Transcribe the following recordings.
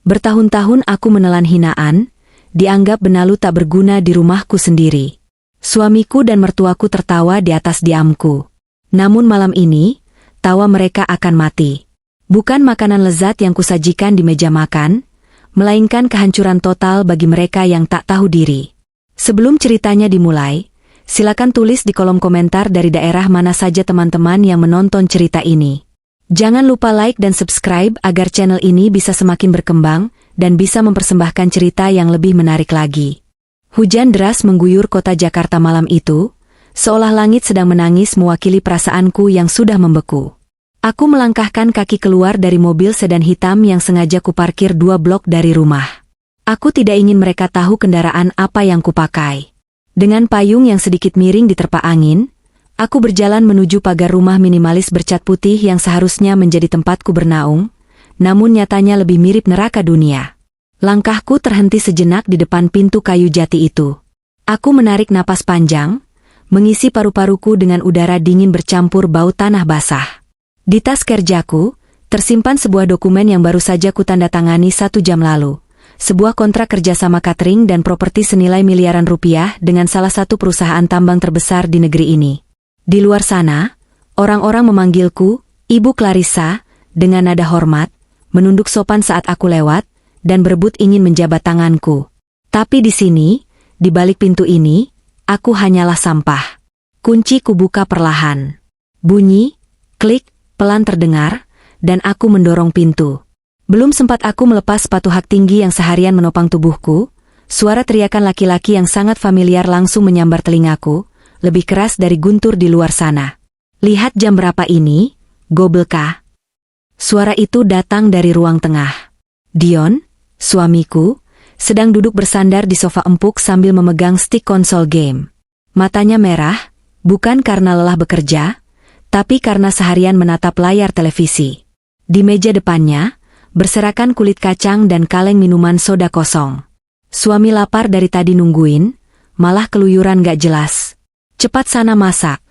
Bertahun-tahun aku menelan hinaan, dianggap benalu tak berguna di rumahku sendiri. Suamiku dan mertuaku tertawa di atas diamku. Namun malam ini, tawa mereka akan mati. Bukan makanan lezat yang kusajikan di meja makan, melainkan kehancuran total bagi mereka yang tak tahu diri. Sebelum ceritanya dimulai, silakan tulis di kolom komentar dari daerah mana saja teman-teman yang menonton cerita ini. Jangan lupa like dan subscribe agar channel ini bisa semakin berkembang dan bisa mempersembahkan cerita yang lebih menarik lagi. Hujan deras mengguyur kota Jakarta malam itu, seolah langit sedang menangis mewakili perasaanku yang sudah membeku. Aku melangkahkan kaki keluar dari mobil sedan hitam yang sengaja kuparkir 2 blok dari rumah. Aku tidak ingin mereka tahu kendaraan apa yang kupakai. Dengan payung yang sedikit miring diterpa angin, aku berjalan menuju pagar rumah minimalis bercat putih yang seharusnya menjadi tempatku bernaung, namun nyatanya lebih mirip neraka dunia. Langkahku terhenti sejenak di depan pintu kayu jati itu. Aku menarik napas panjang, mengisi paru-paruku dengan udara dingin bercampur bau tanah basah. Di tas kerjaku, tersimpan sebuah dokumen yang baru saja kutandatangani 1 jam lalu. Sebuah kontrak kerjasama catering dan properti senilai miliaran rupiah dengan salah satu perusahaan tambang terbesar di negeri ini. Di luar sana, orang-orang memanggilku, Ibu Clarissa, dengan nada hormat, menunduk sopan saat aku lewat, dan berebut ingin menjabat tanganku. Tapi di sini, di balik pintu ini, aku hanyalah sampah. Kunci kubuka perlahan. Bunyi, klik, pelan terdengar, dan aku mendorong pintu. Belum sempat aku melepas sepatu hak tinggi yang seharian menopang tubuhku, suara teriakan laki-laki yang sangat familiar langsung menyambar telingaku, lebih keras dari guntur di luar sana. "Lihat jam berapa ini, gobelkah?" Suara itu datang dari ruang tengah. Dion, suamiku, sedang duduk bersandar di sofa empuk sambil memegang stik konsol game. Matanya merah, bukan karena lelah bekerja, tapi karena seharian menatap layar televisi. Di meja depannya, berserakan kulit kacang dan kaleng minuman soda kosong. Suami lapar dari tadi nungguin, malah keluyuran gak jelas. "Cepat sana masak,"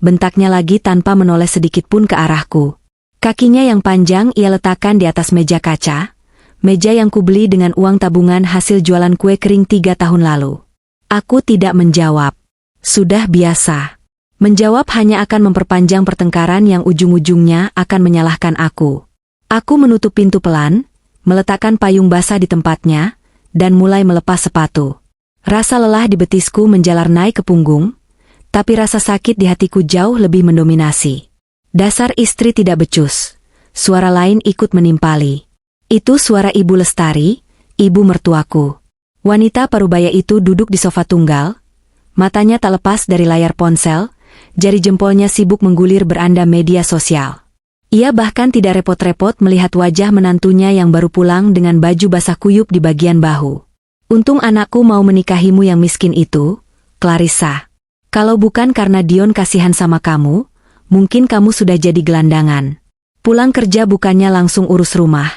bentaknya lagi tanpa menoleh sedikit pun ke arahku. Kakinya yang panjang ia letakkan di atas meja kaca, meja yang kubeli dengan uang tabungan hasil jualan kue kering 3 tahun lalu. Aku tidak menjawab. Sudah biasa. Menjawab hanya akan memperpanjang pertengkaran yang ujung-ujungnya akan menyalahkan aku. Aku menutup pintu pelan, meletakkan payung basah di tempatnya, dan mulai melepas sepatu. Rasa lelah di betisku menjalar naik ke punggung, tapi rasa sakit di hatiku jauh lebih mendominasi. Dasar istri tidak becus. Suara lain ikut menimpali. Itu suara Ibu Lestari, ibu mertuaku. Wanita parubaya itu duduk di sofa tunggal, matanya tak lepas dari layar ponsel, jari jempolnya sibuk menggulir beranda media sosial. Ia bahkan tidak repot-repot melihat wajah menantunya yang baru pulang dengan baju basah kuyup di bagian bahu. "Untung anakku mau menikahimu yang miskin itu, Clarissa. Kalau bukan karena Dion kasihan sama kamu, mungkin kamu sudah jadi gelandangan. Pulang kerja bukannya langsung urus rumah,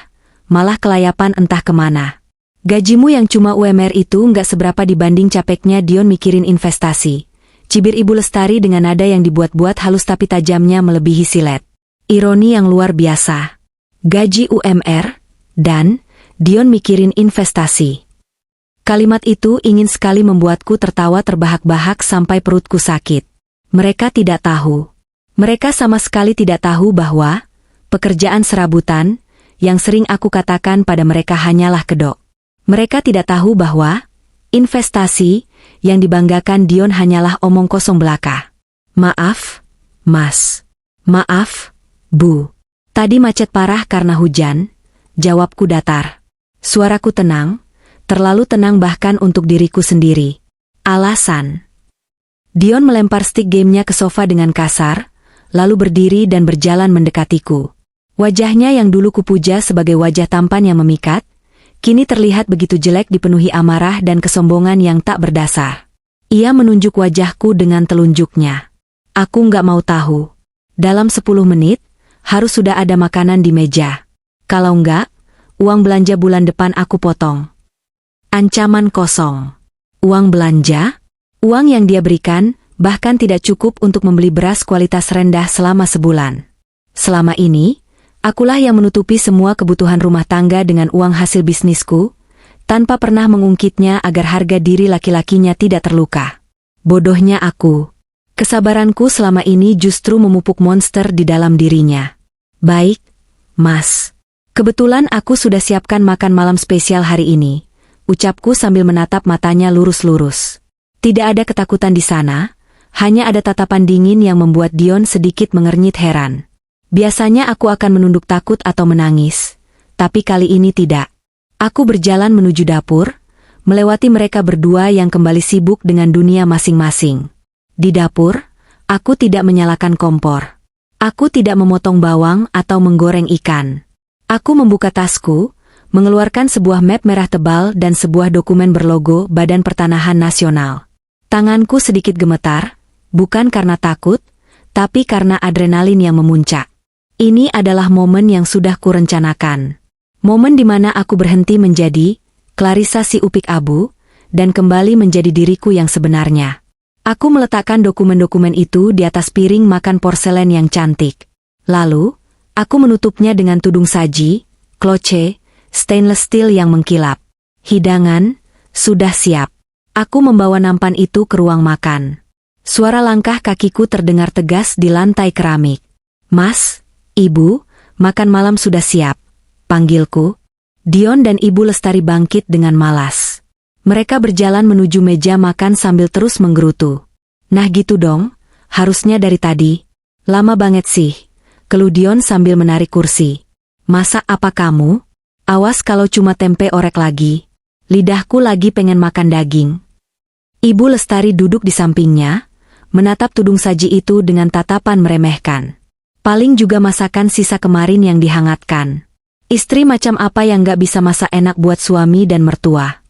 malah kelayapan entah kemana. Gajimu yang cuma UMR itu nggak seberapa dibanding capeknya Dion mikirin investasi." Cibir Ibu Lestari dengan nada yang dibuat-buat halus tapi tajamnya melebihi silet. Ironi yang luar biasa. Gaji UMR, dan Dion mikirin investasi. Kalimat itu ingin sekali membuatku tertawa terbahak-bahak sampai perutku sakit. Mereka tidak tahu. Mereka sama sekali tidak tahu bahwa pekerjaan serabutan, yang sering aku katakan pada mereka hanyalah kedok. Mereka tidak tahu bahwa investasi, yang dibanggakan Dion hanyalah omong kosong belaka. "Maaf, Mas. Maaf, Bu. Tadi macet parah karena hujan," jawabku datar. Suaraku tenang, terlalu tenang bahkan untuk diriku sendiri. "Alasan?" Dion melempar stik gamenya ke sofa dengan kasar, lalu berdiri dan berjalan mendekatiku. Wajahnya yang dulu kupuja sebagai wajah tampan yang memikat, kini terlihat begitu jelek dipenuhi amarah dan kesombongan yang tak berdasar. Ia menunjuk wajahku dengan telunjuknya. "Aku nggak mau tahu. Dalam 10 menit, harus sudah ada makanan di meja. Kalau nggak, uang belanja bulan depan aku potong." Ancaman kosong. Uang belanja? Uang yang dia berikan, bahkan tidak cukup untuk membeli beras kualitas rendah selama sebulan. Selama ini, Akulah yang menutupi semua kebutuhan rumah tangga dengan uang hasil bisnisku, tanpa pernah mengungkitnya agar harga diri laki-lakinya tidak terluka. Bodohnya aku. Kesabaranku selama ini justru memupuk monster di dalam dirinya. Baik, Mas. Kebetulan aku sudah siapkan makan malam spesial hari ini, ucapku sambil menatap matanya lurus-lurus. Tidak ada ketakutan di sana, hanya ada tatapan dingin yang membuat Dion sedikit mengernyit heran. Biasanya aku akan menunduk takut atau menangis, tapi kali ini tidak. Aku berjalan menuju dapur, melewati mereka berdua yang kembali sibuk dengan dunia masing-masing. Di dapur, aku tidak menyalakan kompor. Aku tidak memotong bawang atau menggoreng ikan. Aku membuka tasku, mengeluarkan sebuah map merah tebal dan sebuah dokumen berlogo Badan Pertanahan Nasional. Tanganku sedikit gemetar, bukan karena takut, tapi karena adrenalin yang memuncak. Ini adalah momen yang sudah kurencanakan. Momen di mana aku berhenti menjadi Clarissa si upik abu, dan kembali menjadi diriku yang sebenarnya. Aku meletakkan dokumen-dokumen itu di atas piring makan porselen yang cantik. Lalu, aku menutupnya dengan tudung saji, kloce, stainless steel yang mengkilap. Hidangan, sudah siap. Aku membawa nampan itu ke ruang makan. Suara langkah kakiku terdengar tegas di lantai keramik. Mas, Ibu, makan malam sudah siap. Panggilku. Dion dan Ibu Lestari bangkit dengan malas. Mereka berjalan menuju meja makan sambil terus menggerutu. Nah gitu dong, harusnya dari tadi. Lama banget sih, keluh Dion sambil menarik kursi. Masak apa kamu? Awas kalau cuma tempe orek lagi. Lidahku lagi pengen makan daging. Ibu Lestari duduk di sampingnya, menatap tudung saji itu dengan tatapan meremehkan. Paling juga masakan sisa kemarin yang dihangatkan. Istri macam apa yang gak bisa masak enak buat suami dan mertua?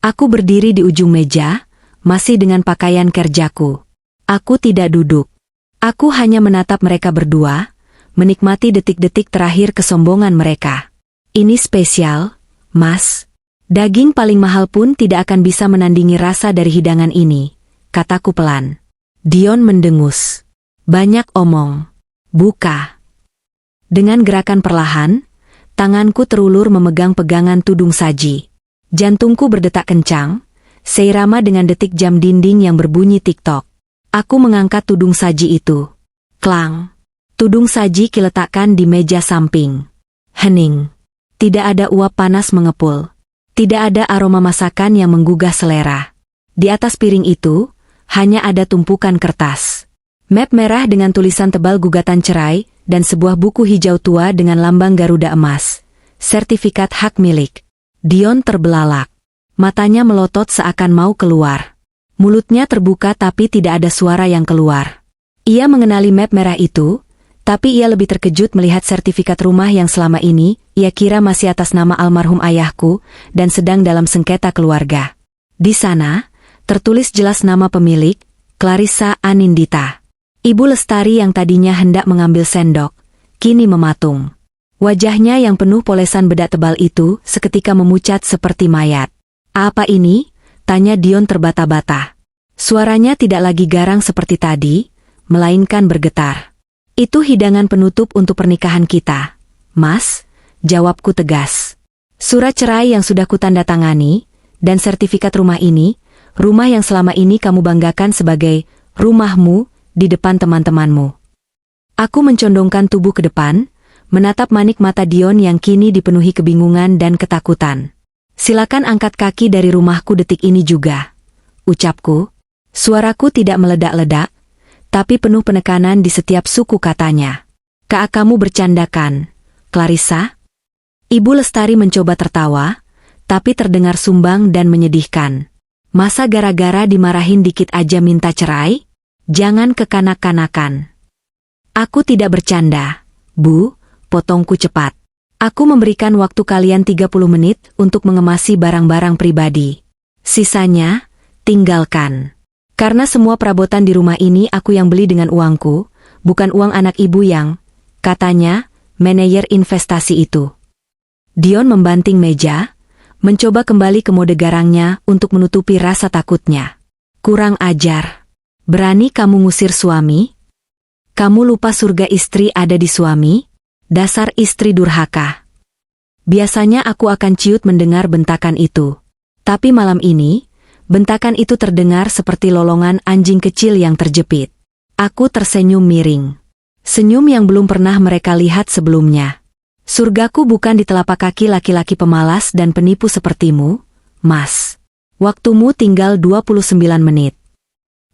Aku berdiri di ujung meja, masih dengan pakaian kerjaku. Aku tidak duduk. Aku hanya menatap mereka berdua, menikmati detik-detik terakhir kesombongan mereka. Ini spesial, Mas. Daging paling mahal pun tidak akan bisa menandingi rasa dari hidangan ini, kataku pelan. Dion mendengus. Banyak omong. Buka. Dengan gerakan perlahan, tanganku terulur memegang pegangan tudung saji. Jantungku berdetak kencang, seirama dengan detik jam dinding yang berbunyi tik-tok. Aku mengangkat tudung saji itu. Klang. Tudung saji kiletakkan di meja samping. Hening. Tidak ada uap panas mengepul. Tidak ada aroma masakan yang menggugah selera. Di atas piring itu, hanya ada tumpukan kertas. Map merah dengan tulisan tebal gugatan cerai, dan sebuah buku hijau tua dengan lambang Garuda emas. Sertifikat hak milik. Dion terbelalak. Matanya melotot seakan mau keluar. Mulutnya terbuka tapi tidak ada suara yang keluar. Ia mengenali map merah itu, tapi ia lebih terkejut melihat sertifikat rumah yang selama ini ia kira masih atas nama almarhum ayahku dan sedang dalam sengketa keluarga. Di sana, tertulis jelas nama pemilik, Clarissa Anindita. Ibu Lestari yang tadinya hendak mengambil sendok, kini mematung. Wajahnya yang penuh polesan bedak tebal itu seketika memucat seperti mayat. Apa ini? Tanya Dion terbata-bata. Suaranya tidak lagi garang seperti tadi, melainkan bergetar. Itu hidangan penutup untuk pernikahan kita, Mas, jawabku tegas. Surat cerai yang sudah kutandatangani, dan sertifikat rumah ini, rumah yang selama ini kamu banggakan sebagai rumahmu, di depan teman-temanmu. Aku mencondongkan tubuh ke depan, menatap manik mata Dion yang kini dipenuhi kebingungan dan ketakutan. Silakan angkat kaki dari rumahku detik ini juga, ucapku. Suaraku tidak meledak-ledak, tapi penuh penekanan di setiap suku katanya. Kak kamu bercandakan, Clarissa? Ibu Lestari mencoba tertawa, tapi terdengar sumbang dan menyedihkan. Masa gara-gara dimarahin dikit aja minta cerai? Jangan kekanak-kanakan. Aku tidak bercanda, Bu, potongku cepat. Aku memberikan waktu kalian 30 menit untuk mengemasi barang-barang pribadi. Sisanya, tinggalkan. Karena semua perabotan di rumah ini aku yang beli dengan uangku, bukan uang anak ibu yang, katanya, manajer investasi itu. Dion membanting meja, mencoba kembali ke mode garangnya untuk menutupi rasa takutnya. Kurang ajar. Berani kamu ngusir suami? Kamu lupa surga istri ada di suami? Dasar istri durhaka. Biasanya aku akan ciut mendengar bentakan itu. Tapi malam ini, bentakan itu terdengar seperti lolongan anjing kecil yang terjepit. Aku tersenyum miring. Senyum yang belum pernah mereka lihat sebelumnya. Surgaku bukan di telapak kaki laki-laki pemalas dan penipu sepertimu, Mas. Waktumu tinggal 29 menit.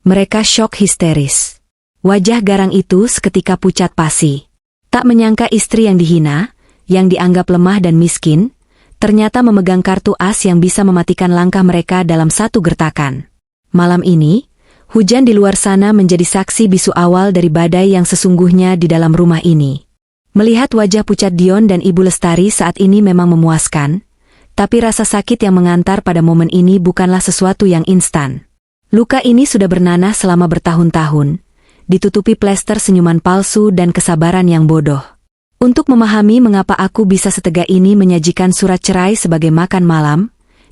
Mereka syok histeris. Wajah garang itu seketika pucat pasi. Tak menyangka istri yang dihina, yang dianggap lemah dan miskin, ternyata memegang kartu as yang bisa mematikan langkah mereka dalam satu gertakan. Malam ini, hujan di luar sana menjadi saksi bisu awal dari badai yang sesungguhnya di dalam rumah ini. Melihat wajah pucat Dion dan Ibu Lestari saat ini memang memuaskan, tapi rasa sakit yang mengantar pada momen ini bukanlah sesuatu yang instan. Luka ini sudah bernanah selama bertahun-tahun, ditutupi plester senyuman palsu dan kesabaran yang bodoh. Untuk memahami mengapa aku bisa setega ini menyajikan surat cerai sebagai makan malam,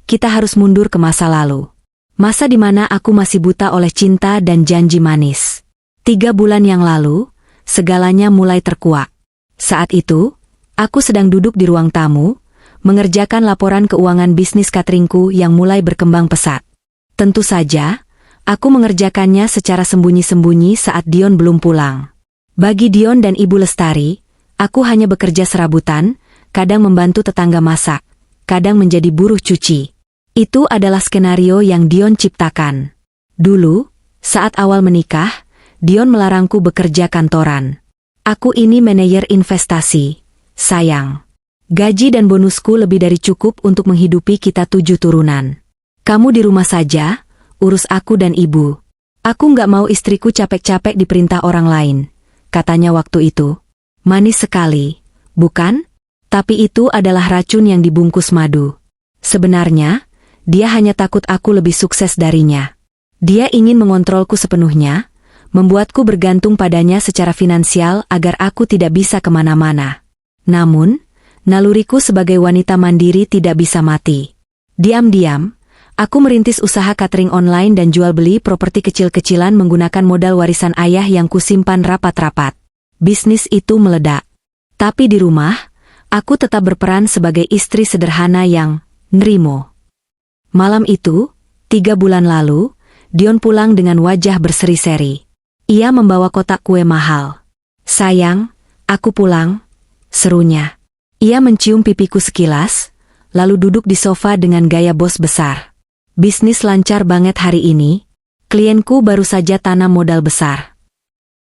kita harus mundur ke masa lalu. Masa di mana aku masih buta oleh cinta dan janji manis. 3 bulan yang lalu, segalanya mulai terkuak. Saat itu, aku sedang duduk di ruang tamu, mengerjakan laporan keuangan bisnis cateringku yang mulai berkembang pesat. Tentu saja, aku mengerjakannya secara sembunyi-sembunyi saat Dion belum pulang. Bagi Dion dan Ibu Lestari, aku hanya bekerja serabutan, kadang membantu tetangga masak, kadang menjadi buruh cuci. Itu adalah skenario yang Dion ciptakan. Dulu, saat awal menikah, Dion melarangku bekerja kantoran. Aku ini manajer investasi, sayang. Gaji dan bonusku lebih dari cukup untuk menghidupi kita 7 turunan. Kamu di rumah saja, urus aku dan ibu. Aku nggak mau istriku capek-capek diperintah orang lain, katanya waktu itu. Manis sekali, bukan? Tapi itu adalah racun yang dibungkus madu. Sebenarnya, dia hanya takut aku lebih sukses darinya. Dia ingin mengontrolku sepenuhnya, membuatku bergantung padanya secara finansial agar aku tidak bisa kemana-mana. Namun, naluriku sebagai wanita mandiri tidak bisa mati. Diam-diam, aku merintis usaha catering online dan jual beli properti kecil-kecilan menggunakan modal warisan ayah yang kusimpan rapat-rapat. Bisnis itu meledak. Tapi di rumah, aku tetap berperan sebagai istri sederhana yang nerimo. Malam itu, 3 bulan lalu, Dion pulang dengan wajah berseri-seri. Ia membawa kotak kue mahal. Sayang, aku pulang, serunya. Ia mencium pipiku sekilas, lalu duduk di sofa dengan gaya bos besar. Bisnis lancar banget hari ini, klienku baru saja tanam modal besar.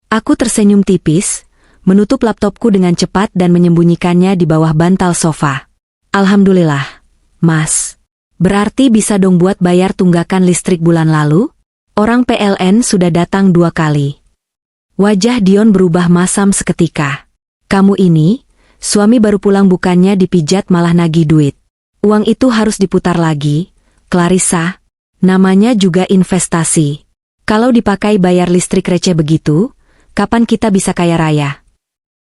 Aku tersenyum tipis, menutup laptopku dengan cepat dan menyembunyikannya di bawah bantal sofa. Alhamdulillah, Mas. Berarti bisa dong buat bayar tunggakan listrik bulan lalu? Orang PLN sudah datang 2 kali. Wajah Dion berubah masam seketika. Kamu ini, suami baru pulang bukannya dipijat malah nagih duit. Uang itu harus diputar lagi, Clarissa. Namanya juga investasi. Kalau dipakai bayar listrik receh begitu, kapan kita bisa kaya raya?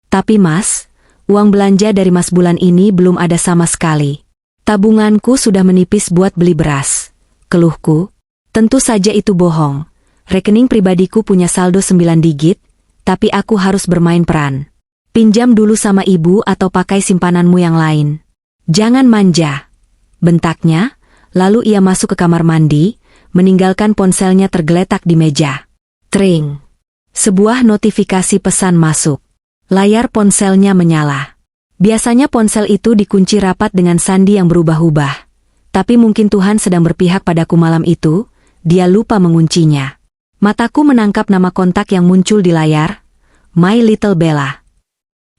Tapi Mas, uang belanja dari Mas bulan ini belum ada sama sekali. Tabunganku sudah menipis buat beli beras. Keluhku. Tentu saja itu bohong. Rekening pribadiku punya saldo 9 digit, tapi aku harus bermain peran. Pinjam dulu sama ibu atau pakai simpananmu yang lain. Jangan manja. Bentaknya, lalu ia masuk ke kamar mandi, meninggalkan ponselnya tergeletak di meja. Tring. Sebuah notifikasi pesan masuk. Layar ponselnya menyala. Biasanya ponsel itu dikunci rapat dengan sandi yang berubah-ubah. Tapi mungkin Tuhan sedang berpihak padaku malam itu, dia lupa menguncinya. Mataku menangkap nama kontak yang muncul di layar, My Little Bella.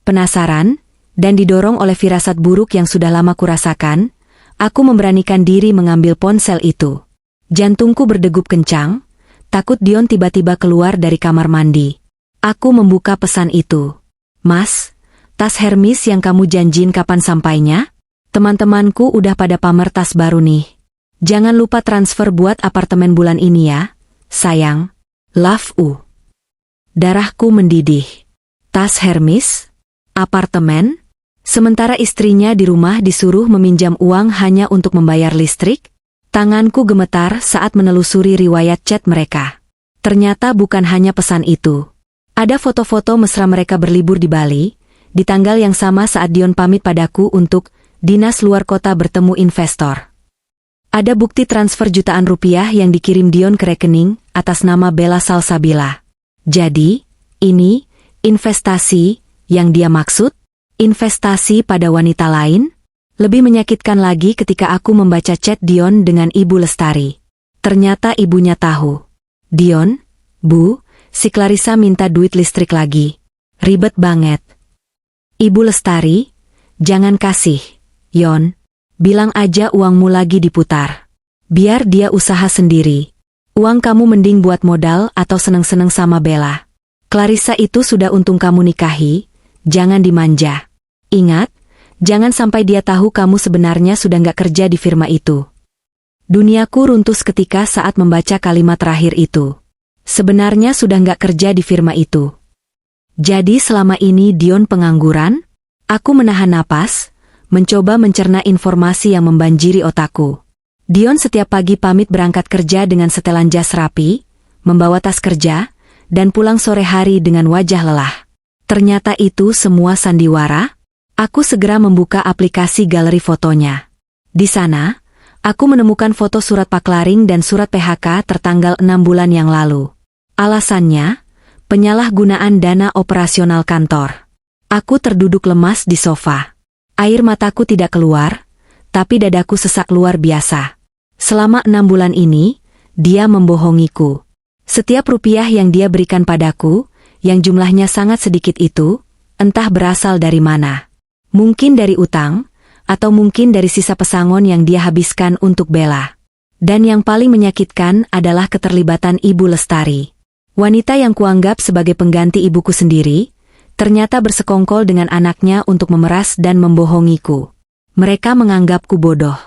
Penasaran, dan didorong oleh firasat buruk yang sudah lama kurasakan, aku memberanikan diri mengambil ponsel itu. Jantungku berdegup kencang, takut Dion tiba-tiba keluar dari kamar mandi. Aku membuka pesan itu. Mas, tas Hermes yang kamu janjin kapan sampainya? Teman-temanku udah pada pamer tas baru nih. Jangan lupa transfer buat apartemen bulan ini ya, sayang. Love U. Darahku mendidih. Tas Hermes? Apartemen? Sementara istrinya di rumah disuruh meminjam uang hanya untuk membayar listrik? Tanganku gemetar saat menelusuri riwayat chat mereka. Ternyata bukan hanya pesan itu. Ada foto-foto mesra mereka berlibur di Bali, di tanggal yang sama saat Dion pamit padaku untuk dinas luar kota bertemu investor. Ada bukti transfer jutaan rupiah yang dikirim Dion ke rekening atas nama Bella Salsabila. Jadi, ini investasi yang dia maksud? Investasi pada wanita lain? Lebih menyakitkan lagi ketika aku membaca chat Dion dengan Ibu Lestari. Ternyata ibunya tahu. Dion, Bu, si Clarissa minta duit listrik lagi. Ribet banget. Ibu Lestari, jangan kasih, Yon. Bilang aja uangmu lagi diputar. Biar dia usaha sendiri. Uang kamu mending buat modal atau seneng-seneng sama Bella. Clarissa itu sudah untung kamu nikahi, jangan dimanja. Ingat, jangan sampai dia tahu kamu sebenarnya sudah nggak kerja di firma itu. Duniaku runtuh seketika saat membaca kalimat terakhir itu. Sebenarnya sudah nggak kerja di firma itu. Jadi selama ini Dion pengangguran? Aku menahan napas, mencoba mencerna informasi yang membanjiri otakku. Dion setiap pagi pamit berangkat kerja dengan setelan jas rapi, membawa tas kerja, dan pulang sore hari dengan wajah lelah. Ternyata itu semua sandiwara. Aku segera membuka aplikasi galeri fotonya. Di sana, aku menemukan foto surat paklaring dan surat PHK tertanggal 6 bulan yang lalu. Alasannya, penyalahgunaan dana operasional kantor. Aku terduduk lemas di sofa. Air mataku tidak keluar, tapi dadaku sesak luar biasa. Selama 6 bulan ini, dia membohongiku. Setiap rupiah yang dia berikan padaku, yang jumlahnya sangat sedikit itu, entah berasal dari mana. Mungkin dari utang, atau mungkin dari sisa pesangon yang dia habiskan untuk Bella. Dan yang paling menyakitkan adalah keterlibatan Ibu Lestari. Wanita yang kuanggap sebagai pengganti ibuku sendiri, ternyata bersekongkol dengan anaknya untuk memeras dan membohongiku. Mereka menganggapku bodoh.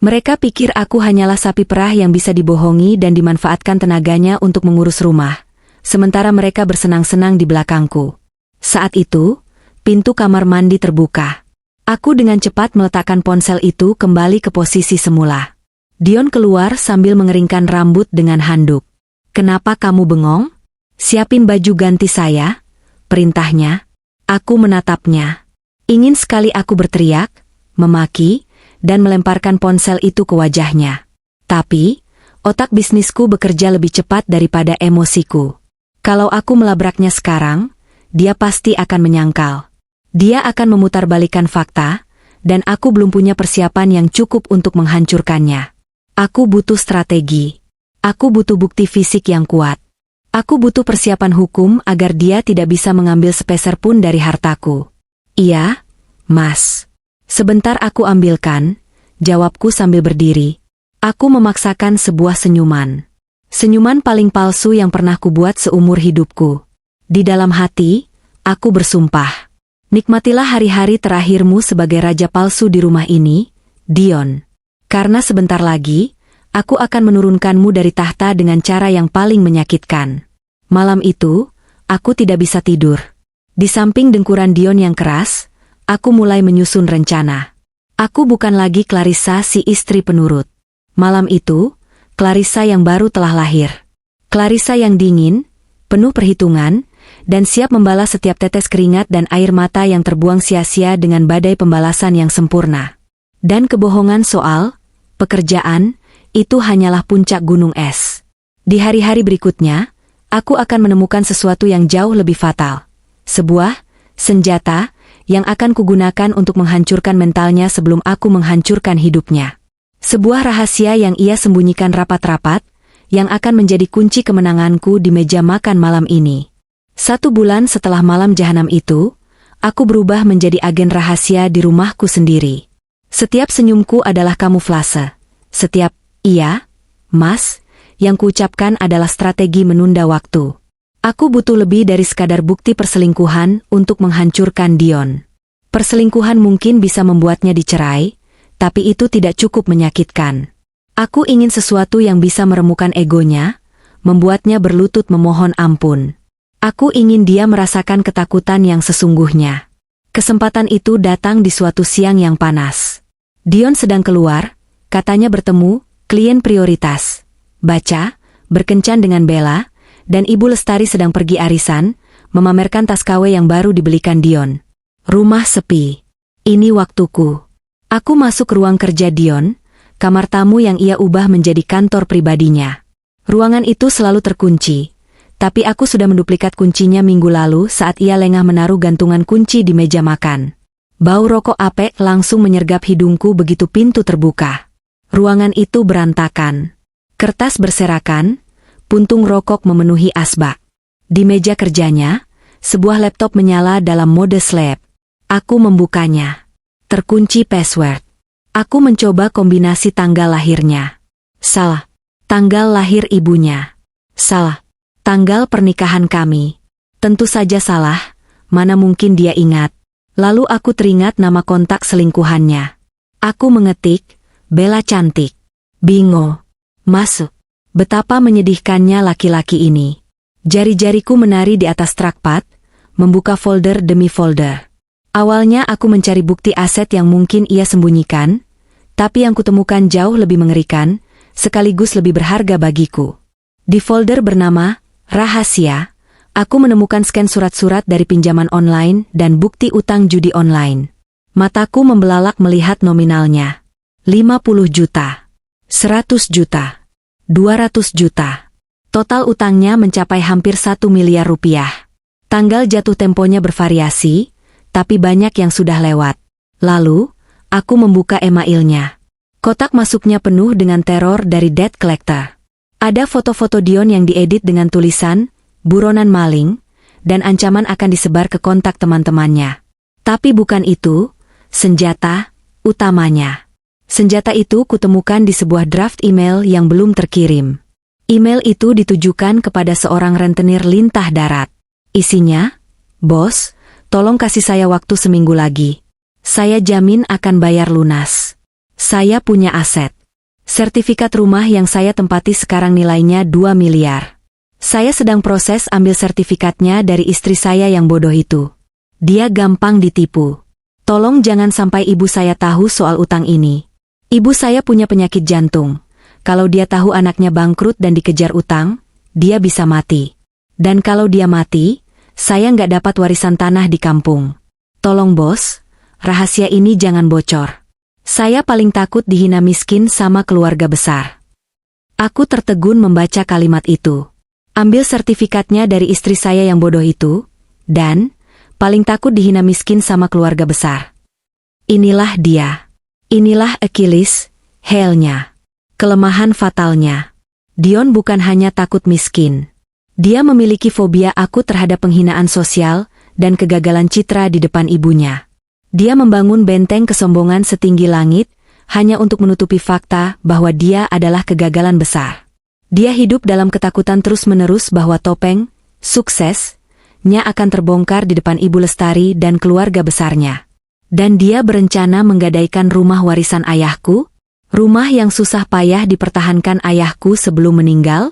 Mereka pikir aku hanyalah sapi perah yang bisa dibohongi dan dimanfaatkan tenaganya untuk mengurus rumah, sementara mereka bersenang-senang di belakangku. Saat itu, pintu kamar mandi terbuka. Aku dengan cepat meletakkan ponsel itu kembali ke posisi semula. Dion keluar sambil mengeringkan rambut dengan handuk. "Kenapa kamu bengong? Siapin baju ganti saya," perintahnya. Aku menatapnya. Ingin sekali aku berteriak, memaki, dan melemparkan ponsel itu ke wajahnya. Tapi, otak bisnisku bekerja lebih cepat daripada emosiku. Kalau aku melabraknya sekarang, dia pasti akan menyangkal. Dia akan memutarbalikkan fakta, dan aku belum punya persiapan yang cukup untuk menghancurkannya. Aku butuh strategi. Aku butuh bukti fisik yang kuat. Aku butuh persiapan hukum agar dia tidak bisa mengambil sepeser pun dari hartaku. "Iya, Mas." "Sebentar aku ambilkan," jawabku sambil berdiri. Aku memaksakan sebuah senyuman. Senyuman paling palsu yang pernah kubuat seumur hidupku. Di dalam hati, aku bersumpah. Nikmatilah hari-hari terakhirmu sebagai raja palsu di rumah ini, Dion. Karena sebentar lagi, aku akan menurunkanmu dari tahta dengan cara yang paling menyakitkan. Malam itu, aku tidak bisa tidur. Di samping dengkuran Dion yang keras, aku mulai menyusun rencana. Aku bukan lagi Clarissa si istri penurut. Malam itu, Clarissa yang baru telah lahir. Clarissa yang dingin, penuh perhitungan, dan siap membalas setiap tetes keringat dan air mata yang terbuang sia-sia dengan badai pembalasan yang sempurna. Dan kebohongan soal pekerjaan, itu hanyalah puncak gunung es. Di hari-hari berikutnya, aku akan menemukan sesuatu yang jauh lebih fatal. Sebuah senjata yang akan kugunakan untuk menghancurkan mentalnya sebelum aku menghancurkan hidupnya. Sebuah rahasia yang ia sembunyikan rapat-rapat, yang akan menjadi kunci kemenanganku di meja makan malam ini. 1 bulan setelah malam jahanam itu, aku berubah menjadi agen rahasia di rumahku sendiri. Setiap senyumku adalah kamuflase. Setiap "iya, Mas" yang kuucapkan adalah strategi menunda waktu. Aku butuh lebih dari sekadar bukti perselingkuhan untuk menghancurkan Dion. Perselingkuhan mungkin bisa membuatnya dicerai, tapi itu tidak cukup menyakitkan. Aku ingin sesuatu yang bisa meremukan egonya, membuatnya berlutut memohon ampun. Aku ingin dia merasakan ketakutan yang sesungguhnya. Kesempatan itu datang di suatu siang yang panas. Dion sedang keluar, katanya bertemu klien prioritas. Baca, berkencan dengan Bella, dan Ibu Lestari sedang pergi arisan, memamerkan tas KW yang baru dibelikan Dion. Rumah sepi. Ini waktuku. Aku masuk ruang kerja Dion, kamar tamu yang ia ubah menjadi kantor pribadinya. Ruangan itu selalu terkunci, tapi aku sudah menduplikat kuncinya minggu lalu saat ia lengah menaruh gantungan kunci di meja makan. Bau rokok apek langsung menyergap hidungku begitu pintu terbuka. Ruangan itu berantakan. Kertas berserakan, puntung rokok memenuhi asbak. Di meja kerjanya, sebuah laptop menyala dalam mode sleep. Aku membukanya. Terkunci password. Aku mencoba kombinasi tanggal lahirnya. Salah. Tanggal lahir ibunya. Salah. Tanggal pernikahan kami. Tentu saja salah, mana mungkin dia ingat. Lalu aku teringat nama kontak selingkuhannya. Aku mengetik, Bella cantik. Bingo. Masuk. Betapa menyedihkannya laki-laki ini. Jari-jariku menari di atas trackpad, membuka folder demi folder. Awalnya aku mencari bukti aset yang mungkin ia sembunyikan, tapi yang kutemukan jauh lebih mengerikan, sekaligus lebih berharga bagiku. Di folder bernama Rahasia, aku menemukan scan surat-surat dari pinjaman online dan bukti utang judi online. Mataku membelalak melihat nominalnya. 50 juta, 100 juta, 200 juta. Total utangnya mencapai hampir 1 miliar rupiah. Tanggal jatuh temponya bervariasi, tapi banyak yang sudah lewat. Lalu, aku membuka emailnya. Kotak masuknya penuh dengan teror dari debt collector. Ada foto-foto Dion yang diedit dengan tulisan, buronan maling, dan ancaman akan disebar ke kontak teman-temannya. Tapi bukan itu, senjata utamanya. Senjata itu kutemukan di sebuah draft email yang belum terkirim. Email itu ditujukan kepada seorang rentenir lintah darat. Isinya, "Bos, tolong kasih saya waktu seminggu lagi. Saya jamin akan bayar lunas. Saya punya aset. Sertifikat rumah yang saya tempati sekarang nilainya 2 miliar. Saya sedang proses ambil sertifikatnya dari istri saya yang bodoh itu. Dia gampang ditipu. Tolong jangan sampai ibu saya tahu soal utang ini. Ibu saya punya penyakit jantung. Kalau dia tahu anaknya bangkrut dan dikejar utang, dia bisa mati. Dan kalau dia mati, saya nggak dapat warisan tanah di kampung. Tolong bos, rahasia ini jangan bocor. Saya paling takut dihina miskin sama keluarga besar." Aku tertegun membaca kalimat itu. Ambil sertifikatnya dari istri saya yang bodoh itu, dan paling takut dihina miskin sama keluarga besar. Inilah dia. Inilah Achilles heel-nya. Kelemahan fatalnya. Dion bukan hanya takut miskin. Dia memiliki fobia akut terhadap penghinaan sosial dan kegagalan citra di depan ibunya. Dia membangun benteng kesombongan setinggi langit, hanya untuk menutupi fakta bahwa dia adalah kegagalan besar. Dia hidup dalam ketakutan terus-menerus bahwa topeng, suksesnya akan terbongkar di depan Ibu Lestari dan keluarga besarnya. Dan dia berencana menggadaikan rumah warisan ayahku, rumah yang susah payah dipertahankan ayahku sebelum meninggal.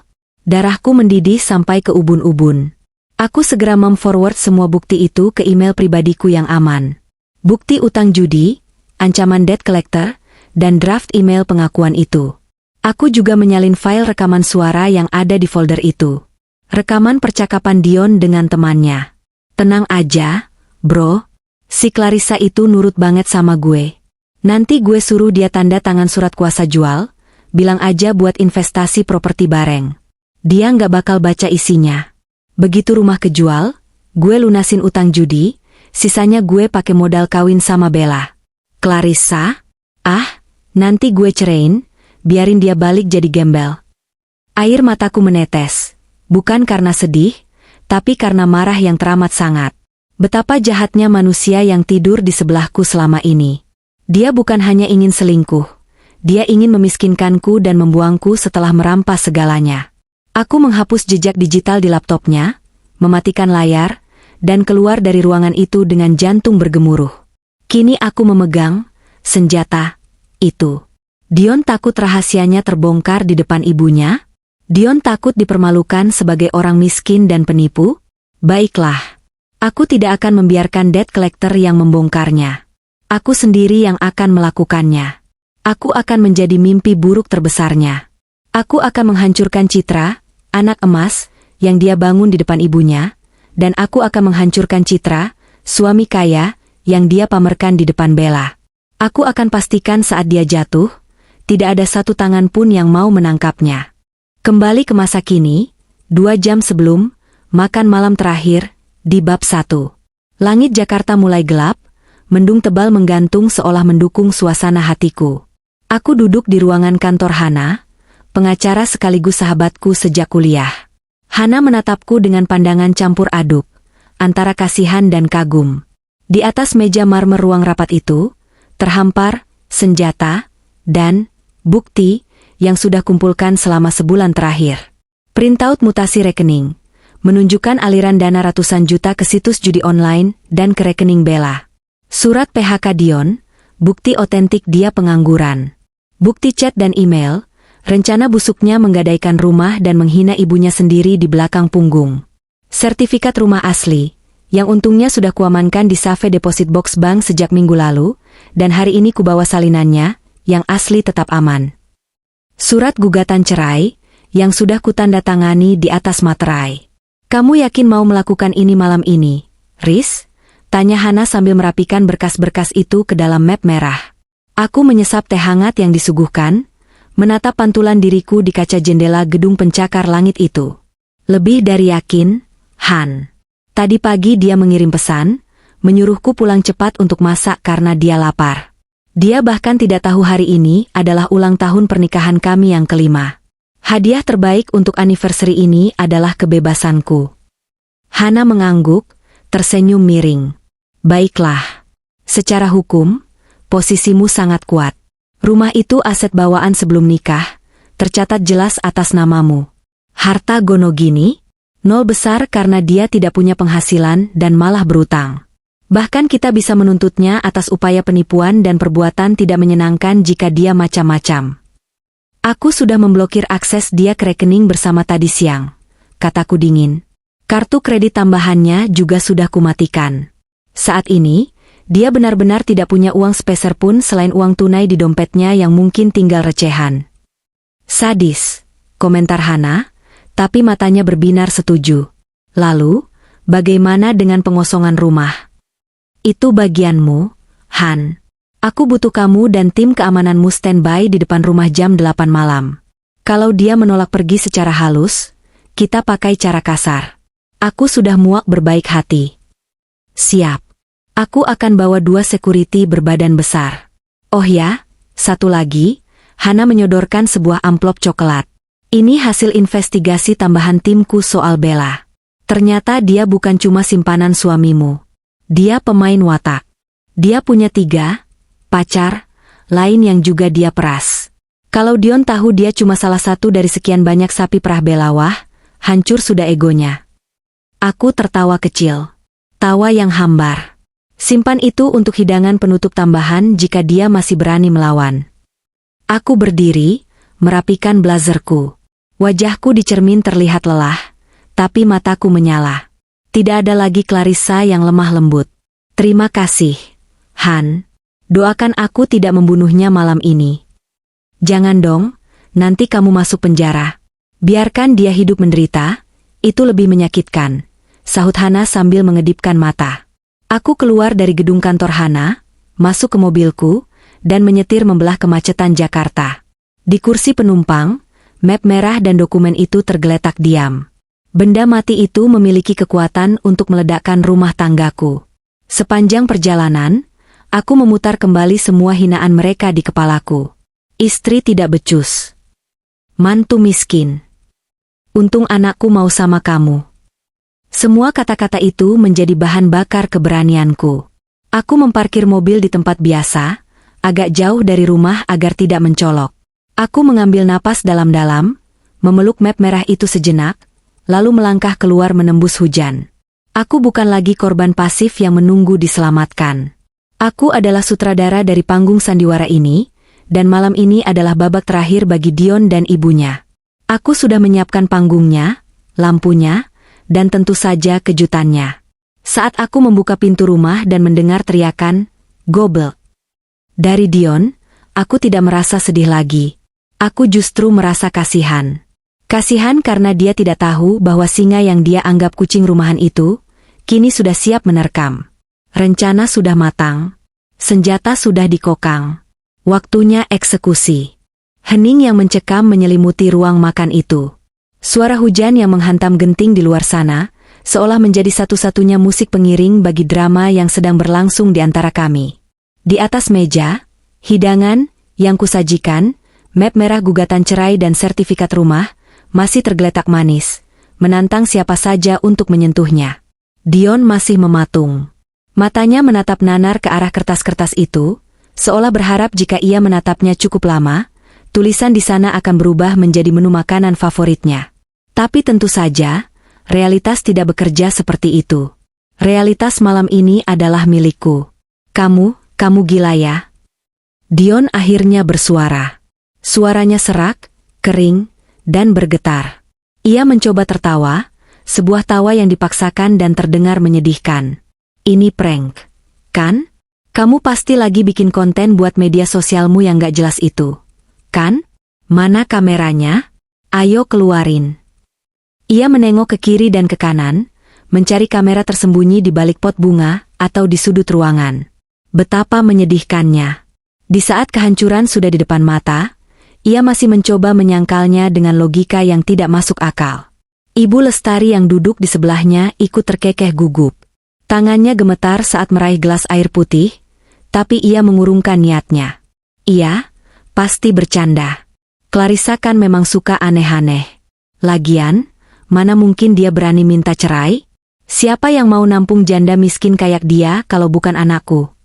Darahku mendidih sampai ke ubun-ubun. Aku segera memforward semua bukti itu ke email pribadiku yang aman. Bukti utang judi, ancaman debt collector, dan draft email pengakuan itu. Aku juga menyalin file rekaman suara yang ada di folder itu. Rekaman percakapan Dion dengan temannya. "Tenang aja, bro. Si Clarissa itu nurut banget sama gue. Nanti gue suruh dia tanda tangan surat kuasa jual, bilang aja buat investasi properti bareng. Dia nggak bakal baca isinya. Begitu rumah kejual, gue lunasin utang judi, sisanya gue pakai modal kawin sama Bella. Clarissa? Ah, nanti gue cerain, biarin dia balik jadi gembel." Air mataku menetes, bukan karena sedih, tapi karena marah yang teramat sangat. Betapa jahatnya manusia yang tidur di sebelahku selama ini. Dia bukan hanya ingin selingkuh, dia ingin memiskinkanku dan membuangku setelah merampas segalanya. Aku menghapus jejak digital di laptopnya, mematikan layar, dan keluar dari ruangan itu dengan jantung bergemuruh. Kini aku memegang senjata itu. Dion takut rahasianya terbongkar di depan ibunya? Dion takut dipermalukan sebagai orang miskin dan penipu? Baiklah. Aku tidak akan membiarkan debt collector yang membongkarnya. Aku sendiri yang akan melakukannya. Aku akan menjadi mimpi buruk terbesarnya. Aku akan menghancurkan citra anak emas yang dia bangun di depan ibunya, dan aku akan menghancurkan citra suami kaya yang dia pamerkan di depan Bella. Aku akan pastikan saat dia jatuh, tidak ada satu tangan pun yang mau menangkapnya. Kembali ke masa kini, 2 jam sebelum makan malam terakhir, di bab 1. Langit Jakarta mulai gelap, mendung tebal menggantung seolah mendukung suasana hatiku. Aku duduk di ruangan kantor Hana, pengacara sekaligus sahabatku sejak kuliah. Hana menatapku dengan pandangan campur aduk, antara kasihan dan kagum. Di atas meja marmer ruang rapat itu, terhampar senjata dan bukti yang sudah kumpulkan selama sebulan terakhir. Printout mutasi rekening, menunjukkan aliran dana ratusan juta ke situs judi online dan ke rekening Bella. Surat PHK Dion, bukti otentik dia pengangguran. Bukti chat dan email, rencana busuknya menggadaikan rumah dan menghina ibunya sendiri di belakang punggung. Sertifikat rumah asli, yang untungnya sudah kuamankan di Safe Deposit Box Bank sejak minggu lalu, dan hari ini kubawa salinannya, yang asli tetap aman. Surat gugatan cerai, yang sudah kutandatangani di atas materai. Kamu yakin mau melakukan ini malam ini, Riz? Tanya Hana sambil merapikan berkas-berkas itu ke dalam map merah. Aku menyesap teh hangat yang disuguhkan, menatap pantulan diriku di kaca jendela gedung pencakar langit itu. Lebih dari yakin, Han. Tadi pagi dia mengirim pesan, menyuruhku pulang cepat untuk masak karena dia lapar. Dia bahkan tidak tahu hari ini adalah ulang tahun pernikahan kami yang kelima. Hadiah terbaik untuk anniversary ini adalah kebebasanku. Hana mengangguk, tersenyum miring. Baiklah. Secara hukum, posisimu sangat kuat. Rumah itu aset bawaan sebelum nikah, tercatat jelas atas namamu. Harta Gonogini, nol besar karena dia tidak punya penghasilan dan malah berutang. Bahkan kita bisa menuntutnya atas upaya penipuan dan perbuatan tidak menyenangkan jika dia macam-macam. Aku sudah memblokir akses dia ke rekening bersama tadi siang, kataku dingin. Kartu kredit tambahannya juga sudah kumatikan. Saat ini, dia benar-benar tidak punya uang sepeser pun selain uang tunai di dompetnya yang mungkin tinggal recehan. Sadis, komentar Hana, tapi matanya berbinar setuju. Lalu, bagaimana dengan pengosongan rumah? Itu bagianmu, Han. Aku butuh kamu dan tim keamananmu standby di depan rumah jam 8 malam. Kalau dia menolak pergi secara halus, kita pakai cara kasar. Aku sudah muak berbaik hati. Siap. Aku akan bawa 2 security berbadan besar. Oh ya, satu lagi, Hana menyodorkan sebuah amplop coklat. Ini hasil investigasi tambahan timku soal Bella. Ternyata dia bukan cuma simpanan suamimu. Dia pemain watak. Dia punya 3 pacar lain yang juga dia peras. Kalau Dion tahu dia cuma salah satu dari sekian banyak sapi perah Belawah, hancur sudah egonya. Aku tertawa kecil. Tawa yang hambar. Simpan itu untuk hidangan penutup tambahan jika dia masih berani melawan. Aku berdiri, merapikan blazerku. Wajahku di cermin terlihat lelah, tapi mataku menyala. Tidak ada lagi Clarissa yang lemah lembut. Terima kasih, Han. Doakan aku tidak membunuhnya malam ini. Jangan dong, nanti kamu masuk penjara. Biarkan dia hidup menderita, itu lebih menyakitkan, sahut Hana sambil mengedipkan mata. Aku keluar dari gedung kantor Hana, masuk ke mobilku, dan menyetir membelah kemacetan Jakarta. Di kursi penumpang, map merah dan dokumen itu tergeletak diam. Benda mati itu memiliki kekuatan untuk meledakkan rumah tanggaku. Sepanjang perjalanan, aku memutar kembali semua hinaan mereka di kepalaku. Istri tidak becus. Mantu miskin. Untung anakku mau sama kamu. Semua kata-kata itu menjadi bahan bakar keberanianku. Aku memparkir mobil di tempat biasa, agak jauh dari rumah agar tidak mencolok. Aku mengambil napas dalam-dalam, memeluk map merah itu sejenak, lalu melangkah keluar menembus hujan. Aku bukan lagi korban pasif yang menunggu diselamatkan. Aku adalah sutradara dari panggung sandiwara ini, dan malam ini adalah babak terakhir bagi Dion dan ibunya. Aku sudah menyiapkan panggungnya, lampunya, dan tentu saja kejutannya. Saat aku membuka pintu rumah dan mendengar teriakan, "Gobel!" dari Dion, aku tidak merasa sedih lagi. Aku justru merasa kasihan. Kasihan karena dia tidak tahu bahwa singa yang dia anggap kucing rumahan itu, kini sudah siap menerkam. Rencana sudah matang. Senjata sudah dikokang. Waktunya eksekusi. Hening yang mencekam menyelimuti ruang makan itu. Suara hujan yang menghantam genting di luar sana, seolah menjadi satu-satunya musik pengiring bagi drama yang sedang berlangsung di antara kami. Di atas meja, hidangan yang kusajikan, map merah gugatan cerai dan sertifikat rumah, masih tergeletak manis, menantang siapa saja untuk menyentuhnya. Dion masih mematung. Matanya menatap nanar ke arah kertas-kertas itu, seolah berharap jika ia menatapnya cukup lama, tulisan di sana akan berubah menjadi menu makanan favoritnya. Tapi tentu saja, realitas tidak bekerja seperti itu. Realitas malam ini adalah milikku. Kamu gila ya? Dion akhirnya bersuara. Suaranya serak, kering, dan bergetar. Ia mencoba tertawa, sebuah tawa yang dipaksakan dan terdengar menyedihkan. Ini prank, kan? Kamu pasti lagi bikin konten buat media sosialmu yang gak jelas itu, kan? Mana kameranya? Ayo keluarin. Ia menengok ke kiri dan ke kanan, mencari kamera tersembunyi di balik pot bunga atau di sudut ruangan. Betapa menyedihkannya. Di saat kehancuran sudah di depan mata, ia masih mencoba menyangkalnya dengan logika yang tidak masuk akal. Ibu Lestari yang duduk di sebelahnya ikut terkekeh gugup. Tangannya gemetar saat meraih gelas air putih, tapi ia mengurungkan niatnya. Iya, pasti bercanda. Clarissa kan memang suka aneh-aneh. Lagian, mana mungkin dia berani minta cerai? Siapa yang mau nampung janda miskin kayak dia kalau bukan anakku?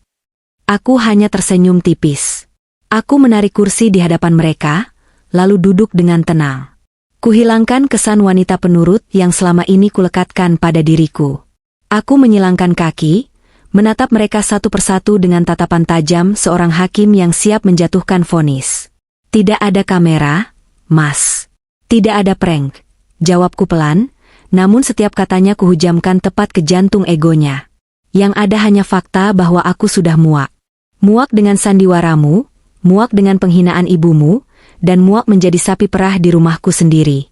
Aku hanya tersenyum tipis. Aku menarik kursi di hadapan mereka, lalu duduk dengan tenang. Kuhilangkan kesan wanita penurut yang selama ini kulekatkan pada diriku. Aku menyilangkan kaki, menatap mereka satu persatu dengan tatapan tajam seorang hakim yang siap menjatuhkan vonis. Tidak ada kamera, Mas. Tidak ada prank, jawabku pelan, namun setiap katanya kuhujamkan tepat ke jantung egonya. Yang ada hanya fakta bahwa aku sudah muak. Muak dengan sandiwaramu, muak dengan penghinaan ibumu, dan muak menjadi sapi perah di rumahku sendiri.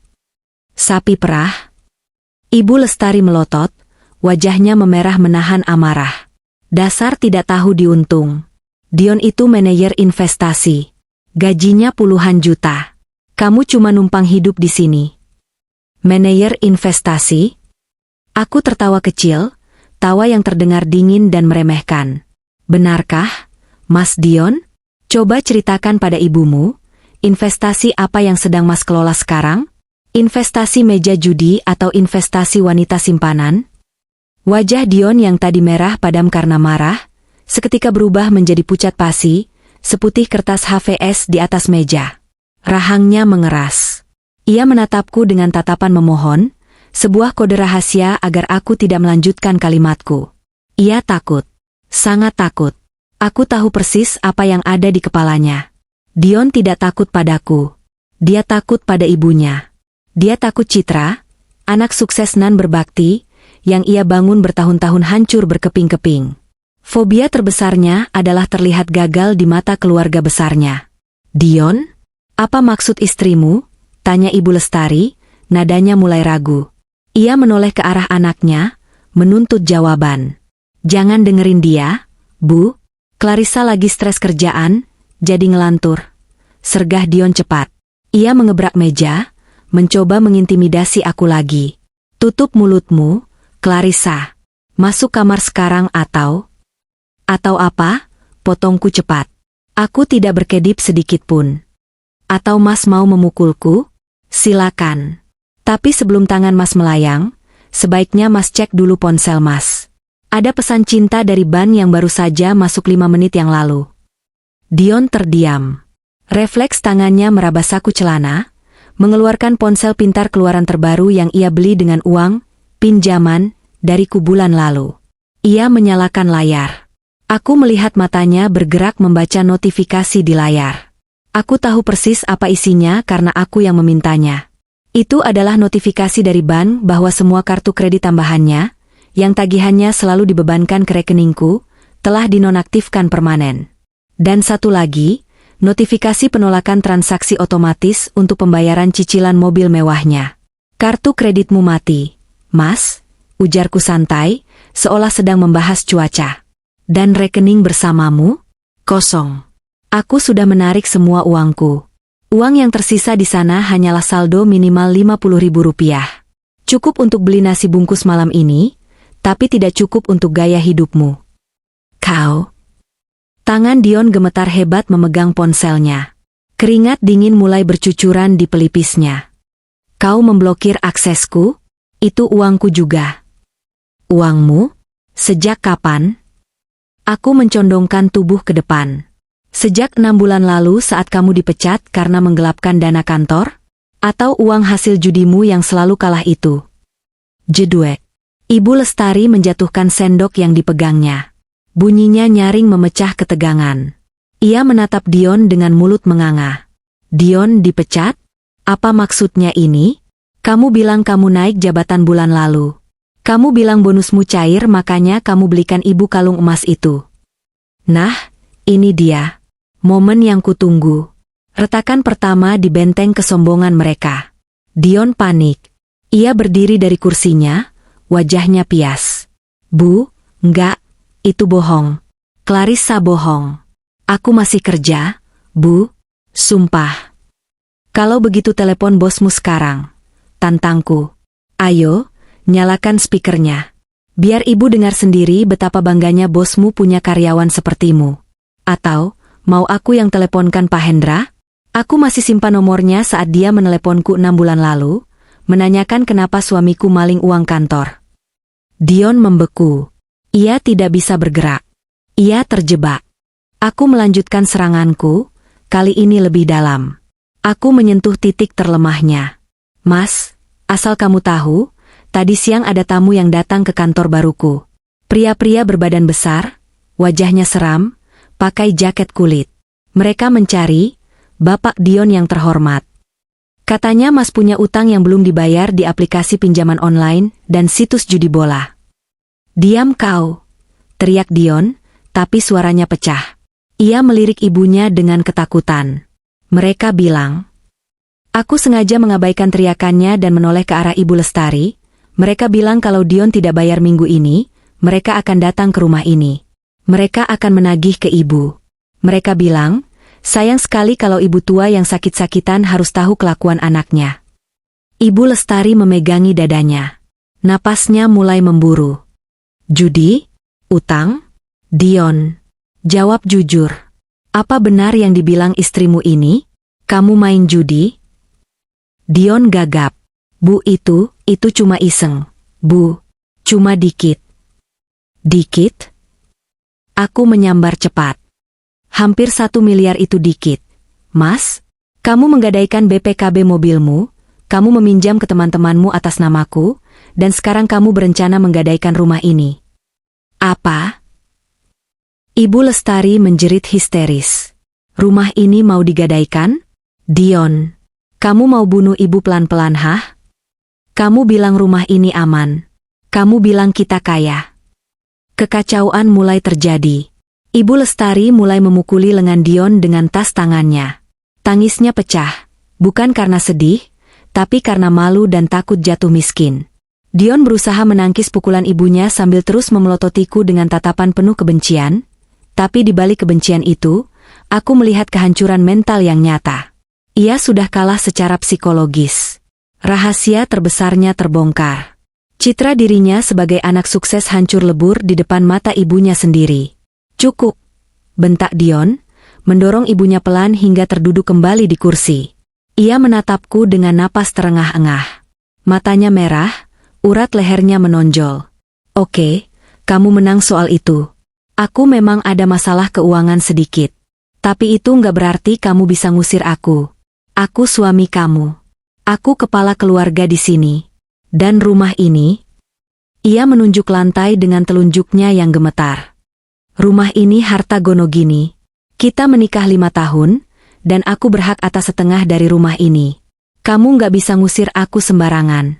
Sapi perah? Ibu Lestari melotot, wajahnya memerah menahan amarah. Dasar tidak tahu diuntung. Dion itu manajer investasi. Gajinya puluhan juta. Kamu cuma numpang hidup di sini. Manajer investasi? Aku tertawa kecil, tawa yang terdengar dingin dan meremehkan. Benarkah, Mas Dion? Coba ceritakan pada ibumu, investasi apa yang sedang Mas kelola sekarang? Investasi meja judi atau investasi wanita simpanan? Wajah Dion yang tadi merah padam karena marah, seketika berubah menjadi pucat pasi, seputih kertas HVS di atas meja. Rahangnya mengeras. Ia menatapku dengan tatapan memohon, sebuah kode rahasia agar aku tidak melanjutkan kalimatku. Ia takut. Sangat takut. Aku tahu persis apa yang ada di kepalanya. Dion tidak takut padaku. Dia takut pada ibunya. Dia takut Citra, anak sukses nan berbakti, yang ia bangun bertahun-tahun hancur berkeping-keping. Fobia terbesarnya adalah terlihat gagal di mata keluarga besarnya. Dion? Apa maksud istrimu? Tanya Ibu Lestari, nadanya mulai ragu. Ia menoleh ke arah anaknya, menuntut jawaban. Jangan dengerin dia, Bu. Clarissa lagi stres kerjaan, jadi ngelantur. Sergah Dion cepat. Ia mengebrak meja, mencoba mengintimidasi aku lagi. Tutup mulutmu, Clarissa. Masuk kamar sekarang atau apa? Potongku cepat. Aku tidak berkedip sedikit pun. Atau Mas mau memukulku? Silakan. Tapi sebelum tangan Mas melayang, sebaiknya Mas cek dulu ponsel Mas. Ada pesan cinta dari Ban yang baru saja masuk 5 menit yang lalu. Dion terdiam. Refleks tangannya meraba saku celana, mengeluarkan ponsel pintar keluaran terbaru yang ia beli dengan uang pinjaman dariku bulan lalu. Ia menyalakan layar. Aku melihat matanya bergerak membaca notifikasi di layar. Aku tahu persis apa isinya karena aku yang memintanya. Itu adalah notifikasi dari Ban bahwa semua kartu kredit tambahannya, yang tagihannya selalu dibebankan ke rekeningku, telah dinonaktifkan permanen. Dan satu lagi, notifikasi penolakan transaksi otomatis untuk pembayaran cicilan mobil mewahnya. Kartu kreditmu mati, Mas, ujarku santai, seolah sedang membahas cuaca. Dan rekening bersamamu? Kosong. Aku sudah menarik semua uangku. Uang yang tersisa di sana hanyalah saldo minimal Rp50.000. Cukup untuk beli nasi bungkus malam ini, tapi tidak cukup untuk gaya hidupmu. Kau? Tangan Dion gemetar hebat memegang ponselnya. Keringat dingin mulai bercucuran di pelipisnya. Kau memblokir aksesku? Itu uangku juga. Uangmu? Sejak kapan? Aku mencondongkan tubuh ke depan. Sejak 6 bulan lalu saat kamu dipecat karena menggelapkan dana kantor? Atau uang hasil judimu yang selalu kalah itu? Jedwek. Ibu Lestari menjatuhkan sendok yang dipegangnya. Bunyinya nyaring memecah ketegangan. Ia menatap Dion dengan mulut menganga. Dion dipecat? Apa maksudnya ini? Kamu bilang kamu naik jabatan bulan lalu. Kamu bilang bonusmu cair makanya kamu belikan ibu kalung emas itu. Nah, ini dia. Momen yang kutunggu. Retakan pertama di benteng kesombongan mereka. Dion panik. Ia berdiri dari kursinya, wajahnya pias. Bu, enggak, itu bohong. Clarissa bohong. Aku masih kerja, Bu. Sumpah. Kalau begitu telepon bosmu sekarang. Tantangku. Ayo. Nyalakan speakernya. Biar ibu dengar sendiri betapa bangganya bosmu punya karyawan sepertimu. Atau, mau aku yang teleponkan Pak Hendra? Aku masih simpan nomornya saat dia meneleponku 6 bulan lalu, menanyakan kenapa suamiku maling uang kantor. Dion membeku. Ia tidak bisa bergerak. Ia terjebak. Aku melanjutkan seranganku, kali ini lebih dalam. Aku menyentuh titik terlemahnya. Mas, asal kamu tahu, tadi siang ada tamu yang datang ke kantor baruku. Pria-pria berbadan besar, wajahnya seram, pakai jaket kulit. Mereka mencari Bapak Dion yang terhormat. Katanya Mas punya utang yang belum dibayar di aplikasi pinjaman online dan situs judi bola. Diam kau, teriak Dion, tapi suaranya pecah. Ia melirik ibunya dengan ketakutan. Mereka bilang, aku sengaja mengabaikan teriakannya dan menoleh ke arah Ibu Lestari. Mereka bilang kalau Dion tidak bayar minggu ini, mereka akan datang ke rumah ini. Mereka akan menagih ke ibu. Mereka bilang, sayang sekali kalau ibu tua yang sakit-sakitan harus tahu kelakuan anaknya. Ibu Lestari memegangi dadanya. Napasnya mulai memburu. Judi? Utang? Dion, jawab jujur. Apa benar yang dibilang istrimu ini? Kamu main judi? Dion gagap. Bu itu cuma iseng. Bu, cuma dikit. Dikit? Aku menyambar cepat. Hampir 1 miliar itu dikit. Mas, kamu menggadaikan BPKB mobilmu, kamu meminjam ke teman-temanmu atas namaku, dan sekarang kamu berencana menggadaikan rumah ini. Apa? Ibu Lestari menjerit histeris. Rumah ini mau digadaikan? Dion, kamu mau bunuh ibu pelan-pelan hah? Kamu bilang rumah ini aman. Kamu bilang kita kaya. Kekacauan mulai terjadi. Ibu Lestari mulai memukuli lengan Dion dengan tas tangannya. Tangisnya pecah, bukan karena sedih, tapi karena malu dan takut jatuh miskin. Dion berusaha menangkis pukulan ibunya sambil terus memelototiku dengan tatapan penuh kebencian, tapi di balik kebencian itu, aku melihat kehancuran mental yang nyata. Ia sudah kalah secara psikologis. Rahasia terbesarnya terbongkar. Citra dirinya sebagai anak sukses hancur lebur di depan mata ibunya sendiri. Cukup, bentak Dion, mendorong ibunya pelan hingga terduduk kembali di kursi. Ia menatapku dengan napas terengah-engah. Matanya merah, urat lehernya menonjol. Oke, kamu menang soal itu. Aku memang ada masalah keuangan sedikit. Tapi itu nggak berarti kamu bisa ngusir aku. Aku suami kamu. Aku kepala keluarga di sini. Dan rumah ini. Ia menunjuk lantai dengan telunjuknya yang gemetar. Rumah ini harta Gonogini. Kita menikah 5 tahun, dan aku berhak atas setengah dari rumah ini. Kamu nggak bisa ngusir aku sembarangan.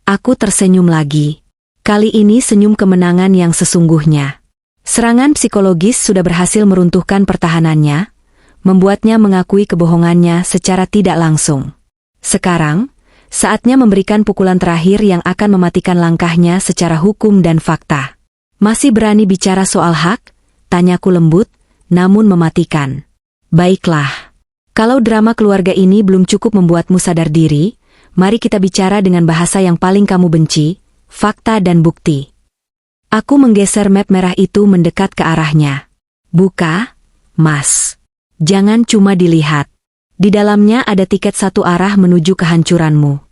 Aku tersenyum lagi. Kali ini senyum kemenangan yang sesungguhnya. Serangan psikologis sudah berhasil meruntuhkan pertahanannya, membuatnya mengakui kebohongannya secara tidak langsung. Sekarang, saatnya memberikan pukulan terakhir yang akan mematikan langkahnya secara hukum dan fakta. Masih berani bicara soal hak? Tanyaku lembut, namun mematikan. Baiklah. Kalau drama keluarga ini belum cukup membuatmu sadar diri, mari kita bicara dengan bahasa yang paling kamu benci, fakta dan bukti. Aku menggeser map merah itu mendekat ke arahnya. Buka, Mas. Jangan cuma dilihat. Di dalamnya ada tiket satu arah menuju kehancuranmu.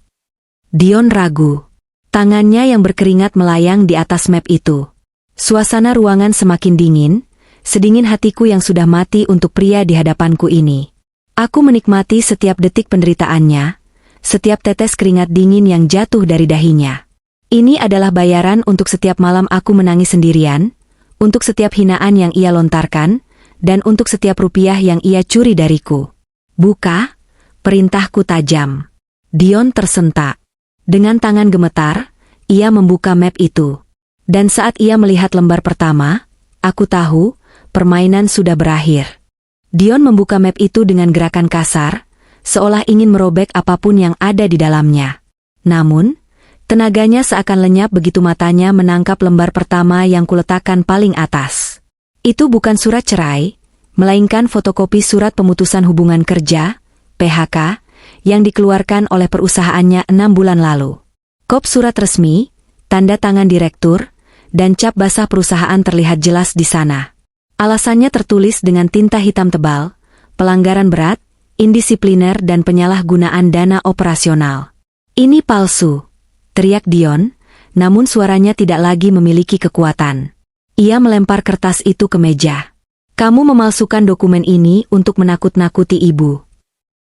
Dion ragu. Tangannya yang berkeringat melayang di atas map itu. Suasana ruangan semakin dingin, sedingin hatiku yang sudah mati untuk pria di hadapanku ini. Aku menikmati setiap detik penderitaannya, setiap tetes keringat dingin yang jatuh dari dahinya. Ini adalah bayaran untuk setiap malam aku menangis sendirian, untuk setiap hinaan yang ia lontarkan, dan untuk setiap rupiah yang ia curi dariku. Buka, perintahku tajam. Dion tersentak. Dengan tangan gemetar, ia membuka map itu. Dan saat ia melihat lembar pertama, aku tahu, permainan sudah berakhir. Dion membuka map itu dengan gerakan kasar, seolah ingin merobek apapun yang ada di dalamnya. Namun, tenaganya seakan lenyap begitu matanya menangkap lembar pertama yang kuletakkan paling atas. Itu bukan surat cerai, melainkan fotokopi surat pemutusan hubungan kerja, PHK, yang dikeluarkan oleh perusahaannya 6 bulan lalu. Kop surat resmi, tanda tangan direktur, dan cap basah perusahaan terlihat jelas di sana. Alasannya tertulis dengan tinta hitam tebal, pelanggaran berat, indisipliner dan penyalahgunaan dana operasional. Ini palsu, teriak Dion, namun suaranya tidak lagi memiliki kekuatan. Ia melempar kertas itu ke meja. Kamu memalsukan dokumen ini untuk menakut-nakuti ibu.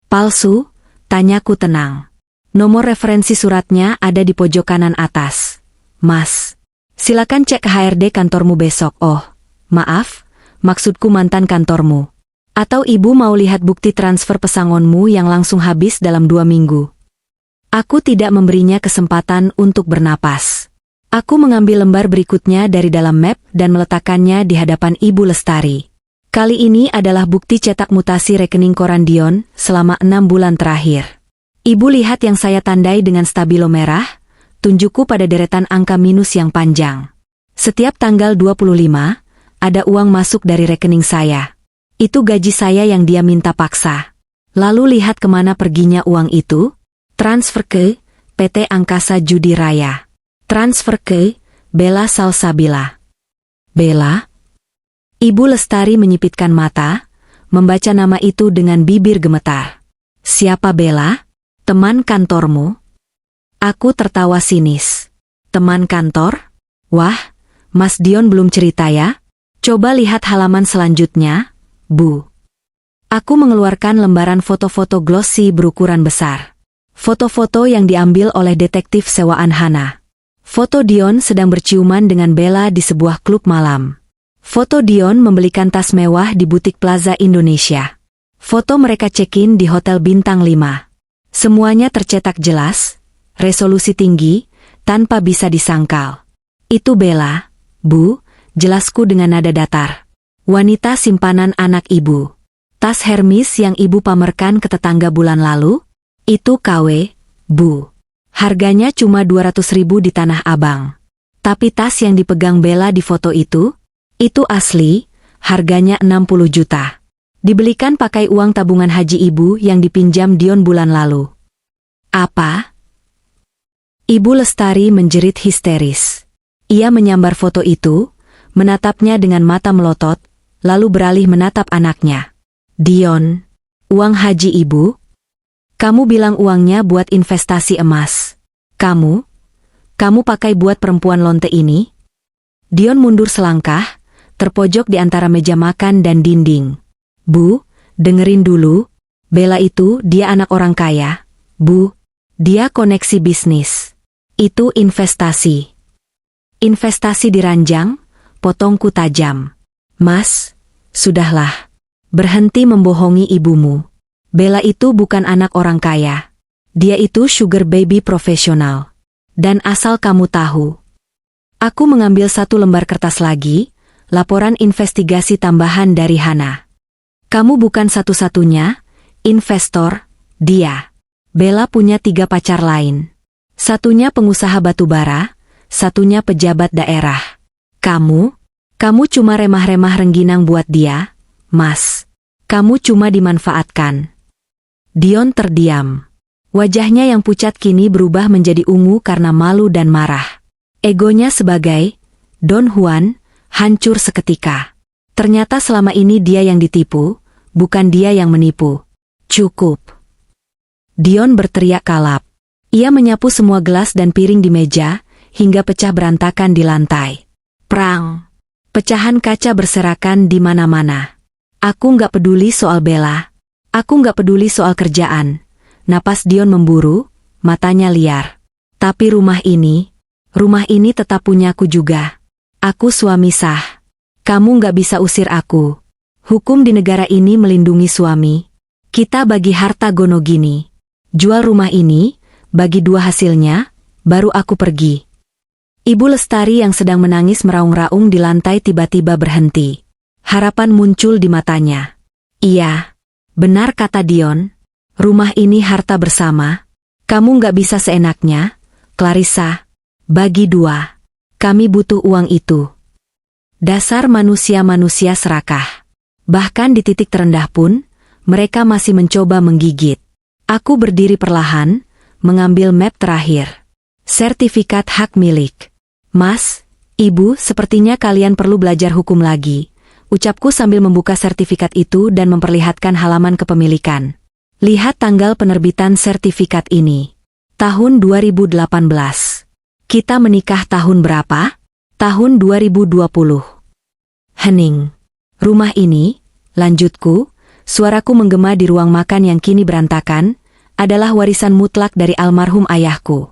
Palsu? Tanyaku tenang. Nomor referensi suratnya ada di pojok kanan atas. Mas, silakan cek ke HRD kantormu besok. Oh, maaf, maksudku mantan kantormu. Atau ibu mau lihat bukti transfer pesangonmu yang langsung habis dalam 2 minggu? Aku tidak memberinya kesempatan untuk bernapas. Aku mengambil lembar berikutnya dari dalam map dan meletakkannya di hadapan Ibu Lestari. Kali ini adalah bukti cetak mutasi rekening koran Dion selama 6 bulan terakhir. Ibu lihat yang saya tandai dengan stabilo merah, tunjukku pada deretan angka minus yang panjang. Setiap tanggal 25, ada uang masuk dari rekening saya. Itu gaji saya yang dia minta paksa. Lalu lihat kemana perginya uang itu? Transfer ke PT Angkasa Judi Raya. Transfer ke Bella Salsabila. Bella? Ibu Lestari menyipitkan mata, membaca nama itu dengan bibir gemetar. Siapa Bella? Teman kantormu? Aku tertawa sinis. Teman kantor? Wah, Mas Dion belum cerita ya? Coba lihat halaman selanjutnya, Bu. Aku mengeluarkan lembaran foto-foto glossy berukuran besar. Foto-foto yang diambil oleh detektif sewaan Hana. Foto Dion sedang berciuman dengan Bella di sebuah klub malam. Foto Dion membelikan tas mewah di butik Plaza Indonesia. Foto mereka check-in di Hotel Bintang 5. Semuanya tercetak jelas, resolusi tinggi, tanpa bisa disangkal. Itu Bella, Bu, jelasku dengan nada datar. Wanita simpanan anak ibu. Tas Hermes yang ibu pamerkan ke tetangga bulan lalu? Itu KW, Bu. Harganya cuma 200.000 di Tanah Abang. Tapi tas yang dipegang Bella di foto itu asli, harganya 60 juta. Dibelikan pakai uang tabungan haji ibu yang dipinjam Dion bulan lalu. Apa? Ibu Lestari menjerit histeris. Ia menyambar foto itu, menatapnya dengan mata melotot, lalu beralih menatap anaknya. Dion, uang haji ibu? Kamu bilang uangnya buat investasi emas. Kamu pakai buat perempuan lonte ini? Dion mundur selangkah, terpojok di antara meja makan dan dinding. Bu, dengerin dulu. Bella itu dia anak orang kaya. Bu, dia koneksi bisnis. Itu investasi. Investasi diranjang, potongku tajam. Mas, sudahlah. Berhenti membohongi ibumu. Bella itu bukan anak orang kaya. Dia itu sugar baby profesional. Dan asal kamu tahu. Aku mengambil satu lembar kertas lagi, laporan investigasi tambahan dari Hana. Kamu bukan satu-satunya, investor, dia. Bella punya 3 pacar lain. Satunya pengusaha batubara, satunya pejabat daerah. Kamu cuma remah-remah rengginang buat dia, Mas. Kamu cuma dimanfaatkan. Dion terdiam. Wajahnya yang pucat kini berubah menjadi ungu karena malu dan marah. Egonya sebagai Don Juan hancur seketika. Ternyata selama ini dia yang ditipu, bukan dia yang menipu. Cukup. Dion berteriak kalap. Ia menyapu semua gelas dan piring di meja, hingga pecah berantakan di lantai. Prang! Pecahan kaca berserakan di mana-mana. Aku nggak peduli soal Bella. Aku nggak peduli soal kerjaan. Napas Dion memburu, matanya liar. Tapi rumah ini tetap punyaku juga. Aku suami sah. Kamu nggak bisa usir aku. Hukum di negara ini melindungi suami. Kita bagi harta gono gini. Jual rumah ini, bagi 2 hasilnya, baru aku pergi. Ibu Lestari yang sedang menangis meraung-raung di lantai tiba-tiba berhenti. Harapan muncul di matanya. Iya, benar kata Dion. Rumah ini harta bersama. Kamu nggak bisa seenaknya, Clarissa. Bagi 2. Kami butuh uang itu. Dasar manusia-manusia serakah. Bahkan di titik terendah pun, mereka masih mencoba menggigit. Aku berdiri perlahan, mengambil map terakhir. Sertifikat hak milik. Mas, Ibu, sepertinya kalian perlu belajar hukum lagi. Ucapku sambil membuka sertifikat itu dan memperlihatkan halaman kepemilikan. Lihat tanggal penerbitan sertifikat ini. Tahun 2018. Kita menikah tahun berapa? Tahun 2020. Hening. Rumah ini, lanjutku, suaraku menggema di ruang makan yang kini berantakan, adalah warisan mutlak dari almarhum ayahku.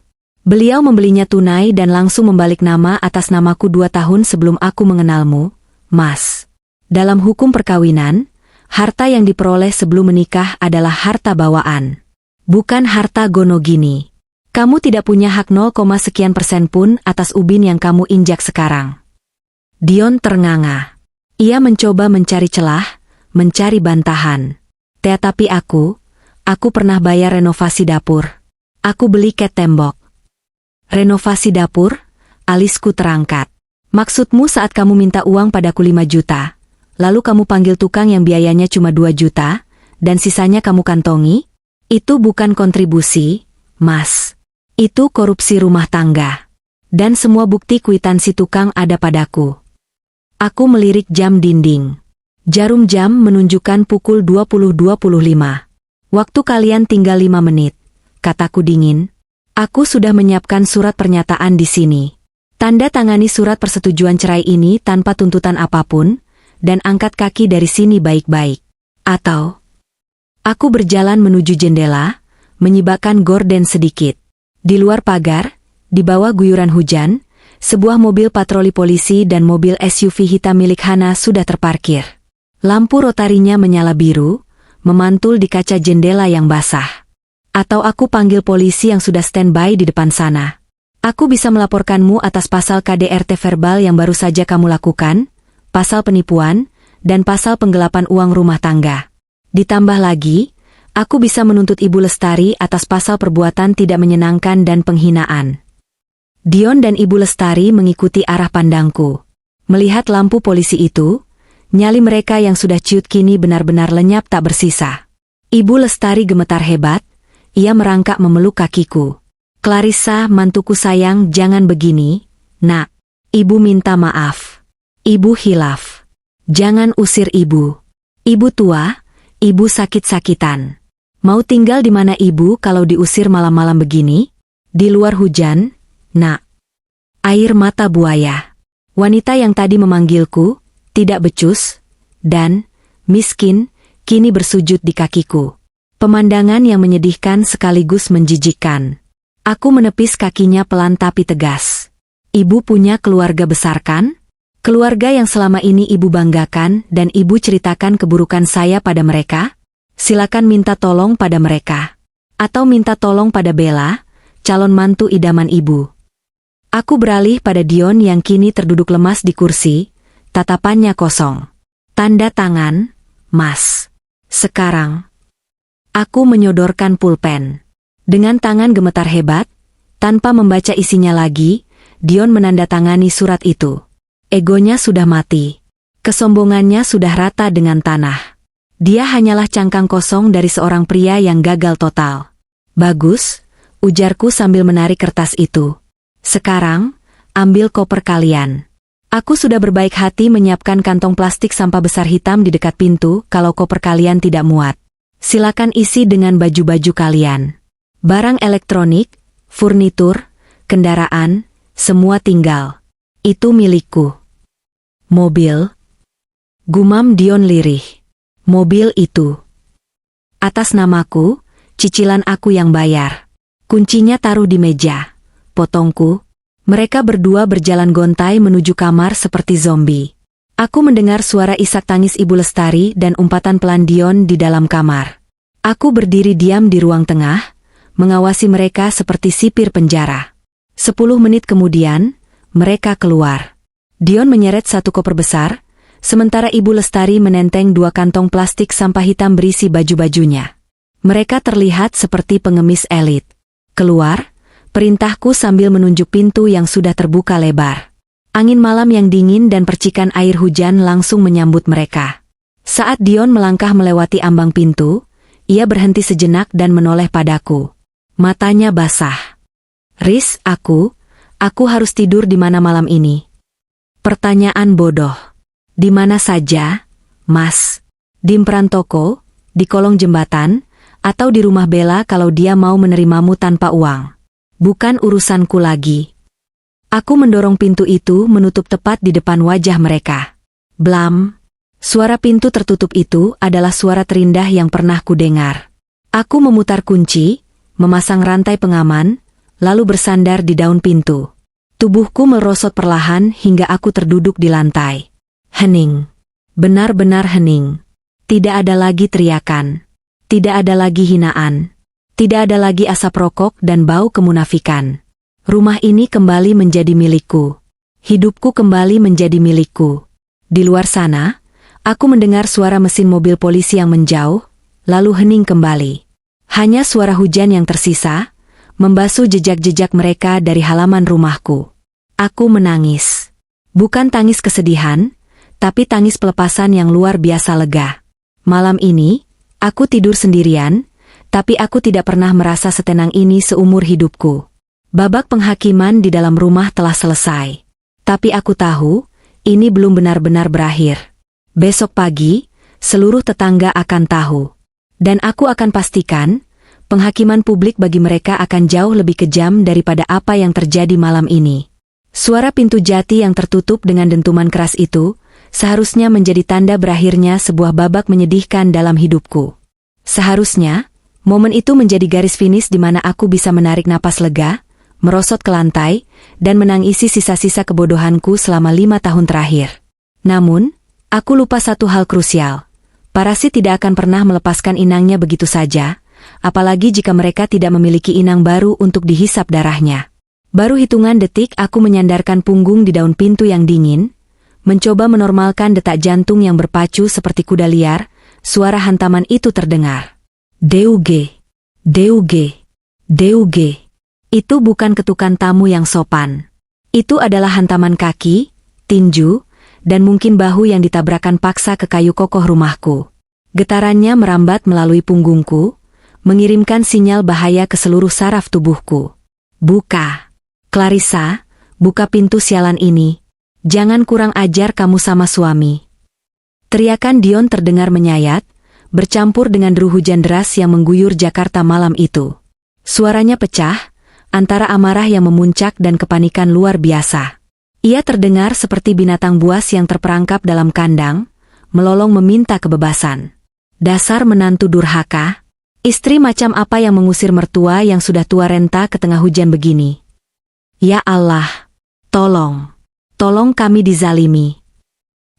Beliau membelinya tunai dan langsung membalik nama atas namaku 2 tahun sebelum aku mengenalmu, Mas. Dalam hukum perkawinan, harta yang diperoleh sebelum menikah adalah harta bawaan. Bukan harta gono gini. Kamu tidak punya hak 0, sekian persen pun atas ubin yang kamu injak sekarang. Dion ternganga. Ia mencoba mencari celah, mencari bantahan. Tetapi aku pernah bayar renovasi dapur. Aku beli cat tembok. Renovasi dapur? Alisku terangkat. Maksudmu saat kamu minta uang padaku 5 juta, lalu kamu panggil tukang yang biayanya cuma 2 juta, dan sisanya kamu kantongi? Itu bukan kontribusi, Mas. Itu korupsi rumah tangga. Dan semua bukti kwitansi tukang ada padaku. Aku melirik jam dinding. Jarum jam menunjukkan pukul 20.25. Waktu kalian tinggal 5 menit, kataku dingin. Aku sudah menyiapkan surat pernyataan di sini. Tanda tangani surat persetujuan cerai ini tanpa tuntutan apapun, dan angkat kaki dari sini baik-baik. Atau, aku berjalan menuju jendela, menyibakkan gorden sedikit. Di luar pagar, di bawah guyuran hujan, sebuah mobil patroli polisi dan mobil SUV hitam milik Hana sudah terparkir. Lampu rotarinya menyala biru, memantul di kaca jendela yang basah. Atau aku panggil polisi yang sudah standby di depan sana. Aku bisa melaporkanmu atas pasal KDRT verbal yang baru saja kamu lakukan, pasal penipuan, dan pasal penggelapan uang rumah tangga. Ditambah lagi, aku bisa menuntut Ibu Lestari atas pasal perbuatan tidak menyenangkan dan penghinaan. Dion dan Ibu Lestari mengikuti arah pandangku. Melihat lampu polisi itu, nyali mereka yang sudah ciut kini benar-benar lenyap tak bersisa. Ibu Lestari gemetar hebat. Ia merangkak memeluk kakiku. Clarissa, mantuku sayang, jangan begini, Nak. Ibu minta maaf. Ibu hilaf. Jangan usir ibu. Ibu tua, ibu sakit-sakitan. Mau tinggal di mana ibu kalau diusir malam-malam begini? Di luar hujan, Nak. Air mata buaya. Wanita yang tadi memanggilku, tidak becus, dan miskin, kini bersujud di kakiku. Pemandangan yang menyedihkan sekaligus menjijikkan. Aku menepis kakinya pelan tapi tegas. Ibu punya keluarga besar kan? Keluarga yang selama ini ibu banggakan dan ibu ceritakan keburukan saya pada mereka? Silakan minta tolong pada mereka. Atau minta tolong pada Bella, calon mantu idaman ibu. Aku beralih pada Dion yang kini terduduk lemas di kursi, tatapannya kosong. Tanda tangan, Mas. Sekarang. Aku menyodorkan pulpen. Dengan tangan gemetar hebat, tanpa membaca isinya lagi, Dion menandatangani surat itu. Egonya sudah mati. Kesombongannya sudah rata dengan tanah. Dia hanyalah cangkang kosong dari seorang pria yang gagal total. Bagus, ujarku sambil menarik kertas itu. Sekarang, ambil koper kalian. Aku sudah berbaik hati menyiapkan kantong plastik sampah besar hitam di dekat pintu kalau koper kalian tidak muat. Silakan isi dengan baju-baju kalian. Barang elektronik, furnitur, kendaraan, semua tinggal. Itu milikku. Mobil? Gumam Dion lirih. Mobil itu. Atas namaku, cicilan aku yang bayar. Kuncinya taruh di meja. Potongku. Mereka berdua berjalan gontai menuju kamar seperti zombie. Aku mendengar suara isak tangis Ibu Lestari dan umpatan pelan Dion di dalam kamar. Aku berdiri diam di ruang tengah, mengawasi mereka seperti sipir penjara. 10 menit kemudian, mereka keluar. Dion menyeret satu koper besar, sementara Ibu Lestari menenteng 2 kantong plastik sampah hitam berisi baju-bajunya. Mereka terlihat seperti pengemis elit. Keluar, perintahku sambil menunjuk pintu yang sudah terbuka lebar. Angin malam yang dingin dan percikan air hujan langsung menyambut mereka. Saat Dion melangkah melewati ambang pintu, ia berhenti sejenak dan menoleh padaku. Matanya basah. Riz, aku harus tidur di mana malam ini? Pertanyaan bodoh. Di mana saja, Mas? Di perantoko, di kolong jembatan, atau di rumah Bella kalau dia mau menerimamu tanpa uang? Bukan urusanku lagi. Aku mendorong pintu itu menutup tepat di depan wajah mereka. Blam. Suara pintu tertutup itu adalah suara terindah yang pernah kudengar. Aku memutar kunci, memasang rantai pengaman, lalu bersandar di daun pintu. Tubuhku merosot perlahan hingga aku terduduk di lantai. Hening. Benar-benar hening. Tidak ada lagi teriakan. Tidak ada lagi hinaan. Tidak ada lagi asap rokok dan bau kemunafikan. Rumah ini kembali menjadi milikku. Hidupku kembali menjadi milikku. Di luar sana, aku mendengar suara mesin mobil polisi yang menjauh, lalu hening kembali. Hanya suara hujan yang tersisa, membasuh jejak-jejak mereka dari halaman rumahku. Aku menangis. Bukan tangis kesedihan, tapi tangis pelepasan yang luar biasa lega. Malam ini, aku tidur sendirian, tapi aku tidak pernah merasa setenang ini seumur hidupku. Babak penghakiman di dalam rumah telah selesai. Tapi aku tahu, ini belum benar-benar berakhir. Besok pagi, seluruh tetangga akan tahu. Dan aku akan pastikan, penghakiman publik bagi mereka akan jauh lebih kejam daripada apa yang terjadi malam ini. Suara pintu jati yang tertutup dengan dentuman keras itu, seharusnya menjadi tanda berakhirnya sebuah babak menyedihkan dalam hidupku. Seharusnya, momen itu menjadi garis finish di mana aku bisa menarik napas lega, merosot ke lantai, dan menangisi sisa-sisa kebodohanku selama 5 tahun terakhir. Namun, aku lupa satu hal krusial. Parasit tidak akan pernah melepaskan inangnya begitu saja, apalagi jika mereka tidak memiliki inang baru untuk dihisap darahnya. Baru hitungan detik aku menyandarkan punggung di daun pintu yang dingin, mencoba menormalkan detak jantung yang berpacu seperti kuda liar. Suara hantaman itu terdengar. Deuge, Deuge, Deuge. Itu bukan ketukan tamu yang sopan. Itu adalah hantaman kaki, tinju, dan mungkin bahu yang ditabrakan paksa ke kayu kokoh rumahku. Getarannya merambat melalui punggungku, mengirimkan sinyal bahaya ke seluruh saraf tubuhku. Buka. Clarissa, buka pintu sialan ini. Jangan kurang ajar kamu sama suami. Teriakan Dion terdengar menyayat, bercampur dengan deru hujan deras yang mengguyur Jakarta malam itu. Suaranya pecah, antara amarah yang memuncak dan kepanikan luar biasa. Ia terdengar seperti binatang buas yang terperangkap dalam kandang, melolong meminta kebebasan. Dasar menantu durhaka. Istri macam apa yang mengusir mertua yang sudah tua renta ke tengah hujan begini? Ya Allah, tolong kami dizalimi.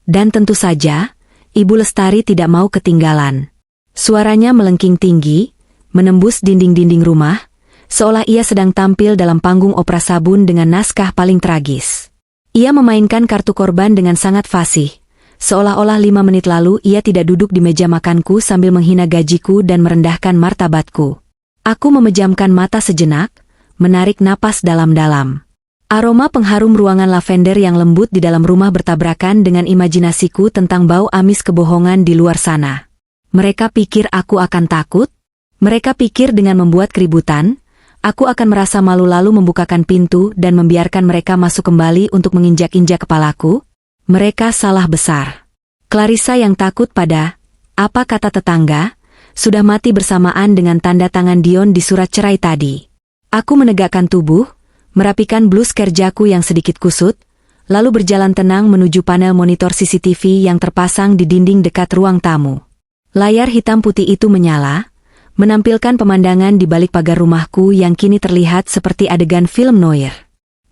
Dan tentu saja, Ibu Lestari tidak mau ketinggalan. Suaranya melengking tinggi, menembus dinding-dinding rumah, seolah ia sedang tampil dalam panggung opera sabun dengan naskah paling tragis. Ia memainkan kartu korban dengan sangat fasih, seolah-olah 5 menit lalu ia tidak duduk di meja makanku sambil menghina gajiku dan merendahkan martabatku. Aku memejamkan mata sejenak, menarik napas dalam-dalam. Aroma pengharum ruangan lavender yang lembut di dalam rumah bertabrakan dengan imajinasiku tentang bau amis kebohongan di luar sana. Mereka pikir aku akan takut? Mereka pikir dengan membuat keributan, aku akan merasa malu lalu membukakan pintu dan membiarkan mereka masuk kembali untuk menginjak-injak kepalaku? Mereka salah besar. Clarissa yang takut pada, apa kata tetangga, sudah mati bersamaan dengan tanda tangan Dion di surat cerai tadi. Aku menegakkan tubuh, merapikan blus kerjaku yang sedikit kusut, lalu berjalan tenang menuju panel monitor CCTV yang terpasang di dinding dekat ruang tamu. Layar hitam putih itu menyala, menampilkan pemandangan di balik pagar rumahku yang kini terlihat seperti adegan film noir.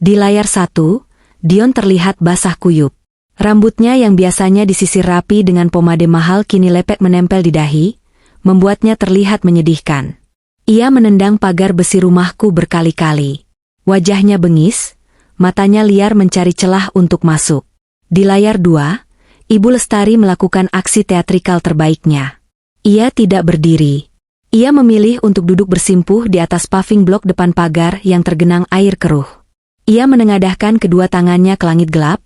Di layar satu, Dion terlihat basah kuyup. Rambutnya yang biasanya disisir rapi dengan pomade mahal kini lepek menempel di dahi, membuatnya terlihat menyedihkan. Ia menendang pagar besi rumahku berkali-kali. Wajahnya bengis, matanya liar mencari celah untuk masuk. Di layar 2, Ibu Lestari melakukan aksi teatrikal terbaiknya. Ia tidak berdiri. Ia memilih untuk duduk bersimpuh di atas paving blok depan pagar yang tergenang air keruh. Ia menengadahkan kedua tangannya ke langit gelap,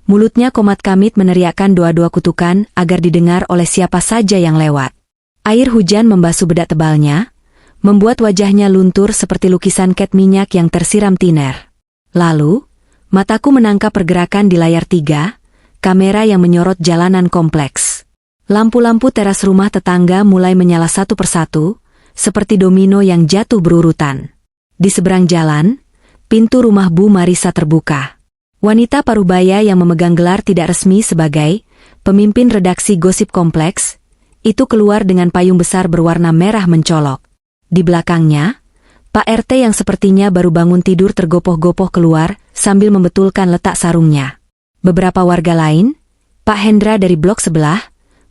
mulutnya komat kamit meneriakkan doa-doa kutukan agar didengar oleh siapa saja yang lewat. Air hujan membasuh bedak tebalnya, membuat wajahnya luntur seperti lukisan cat minyak yang tersiram tiner. Lalu, mataku menangkap pergerakan di layar 3, kamera yang menyorot jalanan kompleks. Lampu-lampu teras rumah tetangga mulai menyala satu persatu, seperti domino yang jatuh berurutan. Di seberang jalan, pintu rumah Bu Marissa terbuka. Wanita parubaya yang memegang gelar tidak resmi sebagai pemimpin redaksi gosip kompleks, itu keluar dengan payung besar berwarna merah mencolok. Di belakangnya, Pak RT yang sepertinya baru bangun tidur tergopoh-gopoh keluar sambil membetulkan letak sarungnya. Beberapa warga lain, Pak Hendra dari blok sebelah,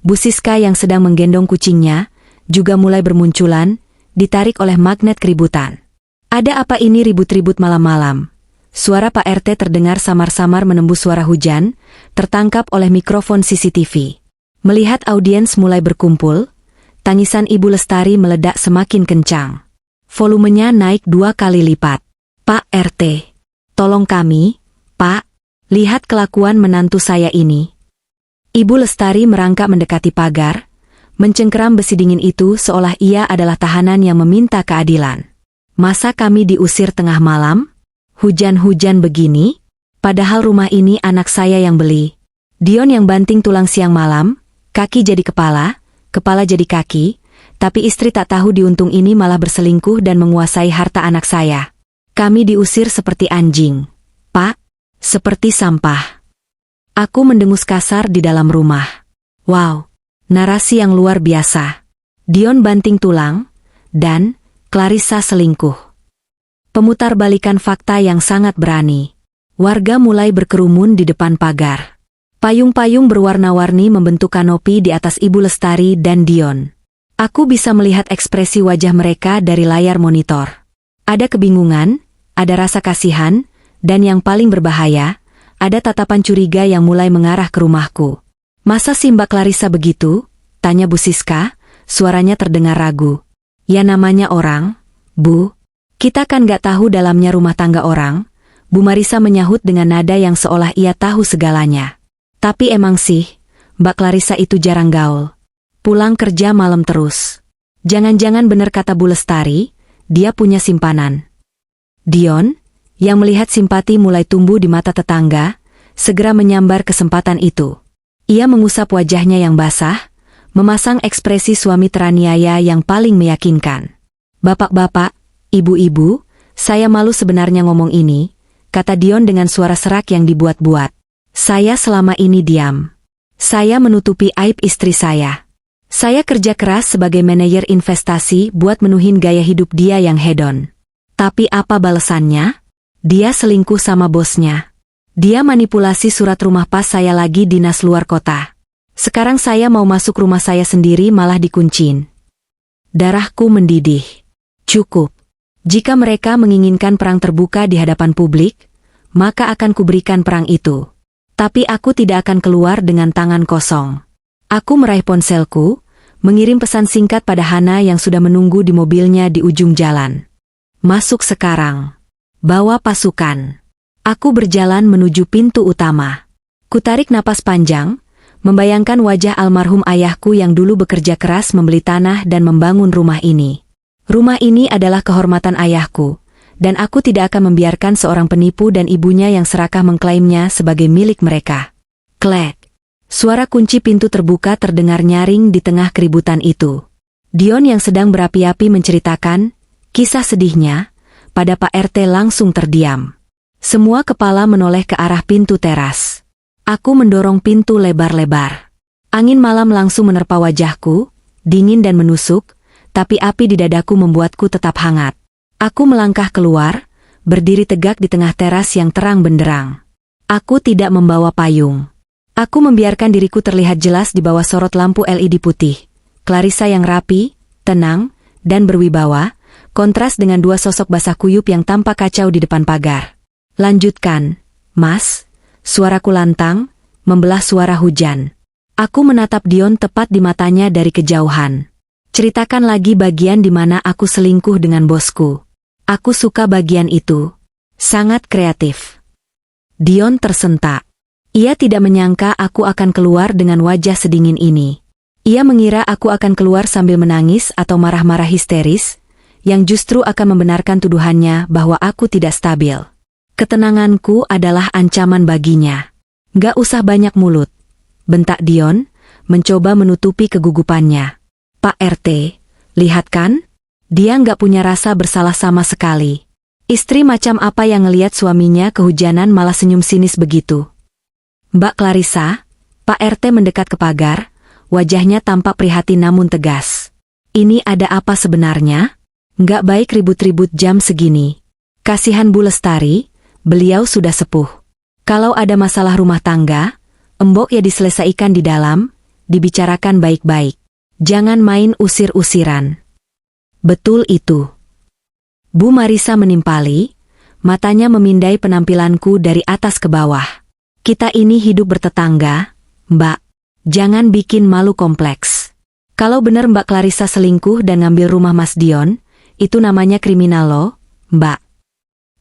Bu Siska yang sedang menggendong kucingnya, juga mulai bermunculan, ditarik oleh magnet keributan. Ada apa ini ribut-ribut malam-malam? Suara Pak RT terdengar samar-samar menembus suara hujan, tertangkap oleh mikrofon CCTV. Melihat audiens mulai berkumpul, tangisan Ibu Lestari meledak semakin kencang. Volumenya naik 2 kali lipat. Pak RT, tolong kami, Pak, lihat kelakuan menantu saya ini. Ibu Lestari merangkak mendekati pagar, mencengkeram besi dingin itu seolah ia adalah tahanan yang meminta keadilan. Masa kami diusir tengah malam? Hujan-hujan begini? Padahal rumah ini anak saya yang beli. Dion yang banting tulang siang malam, kaki jadi kepala, kepala jadi kaki, tapi istri tak tahu diuntung ini malah berselingkuh dan menguasai harta anak saya. Kami diusir seperti anjing. Pak, seperti sampah. Aku mendengus kasar di dalam rumah. Wow, narasi yang luar biasa. Dion banting tulang, dan Clarissa selingkuh. Pemutarbalikan fakta yang sangat berani. Warga mulai berkerumun di depan pagar. Payung-payung berwarna-warni membentuk kanopi di atas Ibu Lestari dan Dion. Aku bisa melihat ekspresi wajah mereka dari layar monitor. Ada kebingungan, ada rasa kasihan, dan yang paling berbahaya, ada tatapan curiga yang mulai mengarah ke rumahku. Masa si Mbak Clarissa begitu? Tanya Bu Siska, suaranya terdengar ragu. Ya namanya orang, Bu. Kita kan gak tahu dalamnya rumah tangga orang. Bu Marissa menyahut dengan nada yang seolah ia tahu segalanya. Tapi emang sih, Mbak Clarissa itu jarang gaul. Pulang kerja malam terus. Jangan-jangan benar kata Bu Lestari, dia punya simpanan. Dion, yang melihat simpati mulai tumbuh di mata tetangga, segera menyambar kesempatan itu. Ia mengusap wajahnya yang basah, memasang ekspresi suami teraniaya yang paling meyakinkan. Bapak-bapak, ibu-ibu, saya malu sebenarnya ngomong ini, kata Dion dengan suara serak yang dibuat-buat. Saya selama ini diam. Saya menutupi aib istri saya. Saya kerja keras sebagai manajer investasi buat menuhin gaya hidup dia yang hedon. Tapi apa balasannya? Dia selingkuh sama bosnya. Dia manipulasi surat rumah pas saya lagi dinas luar kota. Sekarang saya mau masuk rumah saya sendiri malah dikuncin. Darahku mendidih. Cukup. Jika mereka menginginkan perang terbuka di hadapan publik, maka akan kuberikan perang itu. Tapi aku tidak akan keluar dengan tangan kosong. Aku meraih ponselku, mengirim pesan singkat pada Hana yang sudah menunggu di mobilnya di ujung jalan. Masuk sekarang. Bawa pasukan. Aku berjalan menuju pintu utama. Kutarik napas panjang, membayangkan wajah almarhum ayahku yang dulu bekerja keras membeli tanah dan membangun rumah ini. Rumah ini adalah kehormatan ayahku, dan aku tidak akan membiarkan seorang penipu dan ibunya yang serakah mengklaimnya sebagai milik mereka. Klek! Suara kunci pintu terbuka terdengar nyaring di tengah keributan itu. Dion yang sedang berapi-api menceritakan kisah sedihnya pada Pak RT langsung terdiam. Semua kepala menoleh ke arah pintu teras. Aku mendorong pintu lebar-lebar. Angin malam langsung menerpa wajahku, dingin dan menusuk, tapi api di dadaku membuatku tetap hangat. Aku melangkah keluar, berdiri tegak di tengah teras yang terang benderang. Aku tidak membawa payung. Aku membiarkan diriku terlihat jelas di bawah sorot lampu LED putih. Clarissa yang rapi, tenang, dan berwibawa, kontras dengan dua sosok basah kuyup yang tampak kacau di depan pagar. Lanjutkan, Mas. Suaraku lantang, membelah suara hujan. Aku menatap Dion tepat di matanya dari kejauhan. Ceritakan lagi bagian di mana aku selingkuh dengan bosku. Aku suka bagian itu. Sangat kreatif. Dion tersentak. Ia tidak menyangka aku akan keluar dengan wajah sedingin ini. Ia mengira aku akan keluar sambil menangis atau marah-marah histeris, yang justru akan membenarkan tuduhannya bahwa aku tidak stabil. Ketenanganku adalah ancaman baginya. Gak usah banyak mulut, bentak Dion, mencoba menutupi kegugupannya. Pak RT, lihat kan? Dia gak punya rasa bersalah sama sekali. Istri macam apa yang ngeliat suaminya kehujanan malah senyum sinis begitu? Mbak Clarissa, Pak RT mendekat ke pagar, wajahnya tampak prihatin namun tegas. Ini ada apa sebenarnya? Gak baik ribut-ribut jam segini. Kasihan Bu Lestari, beliau sudah sepuh. Kalau ada masalah rumah tangga, embok ya diselesaikan di dalam, dibicarakan baik-baik. Jangan main usir-usiran. Betul itu. Bu Marisa menimpali, matanya memindai penampilanku dari atas ke bawah. Kita ini hidup bertetangga, Mbak. Jangan bikin malu kompleks. Kalau benar Mbak Clarissa selingkuh dan ngambil rumah Mas Dion, itu namanya kriminal loh, Mbak.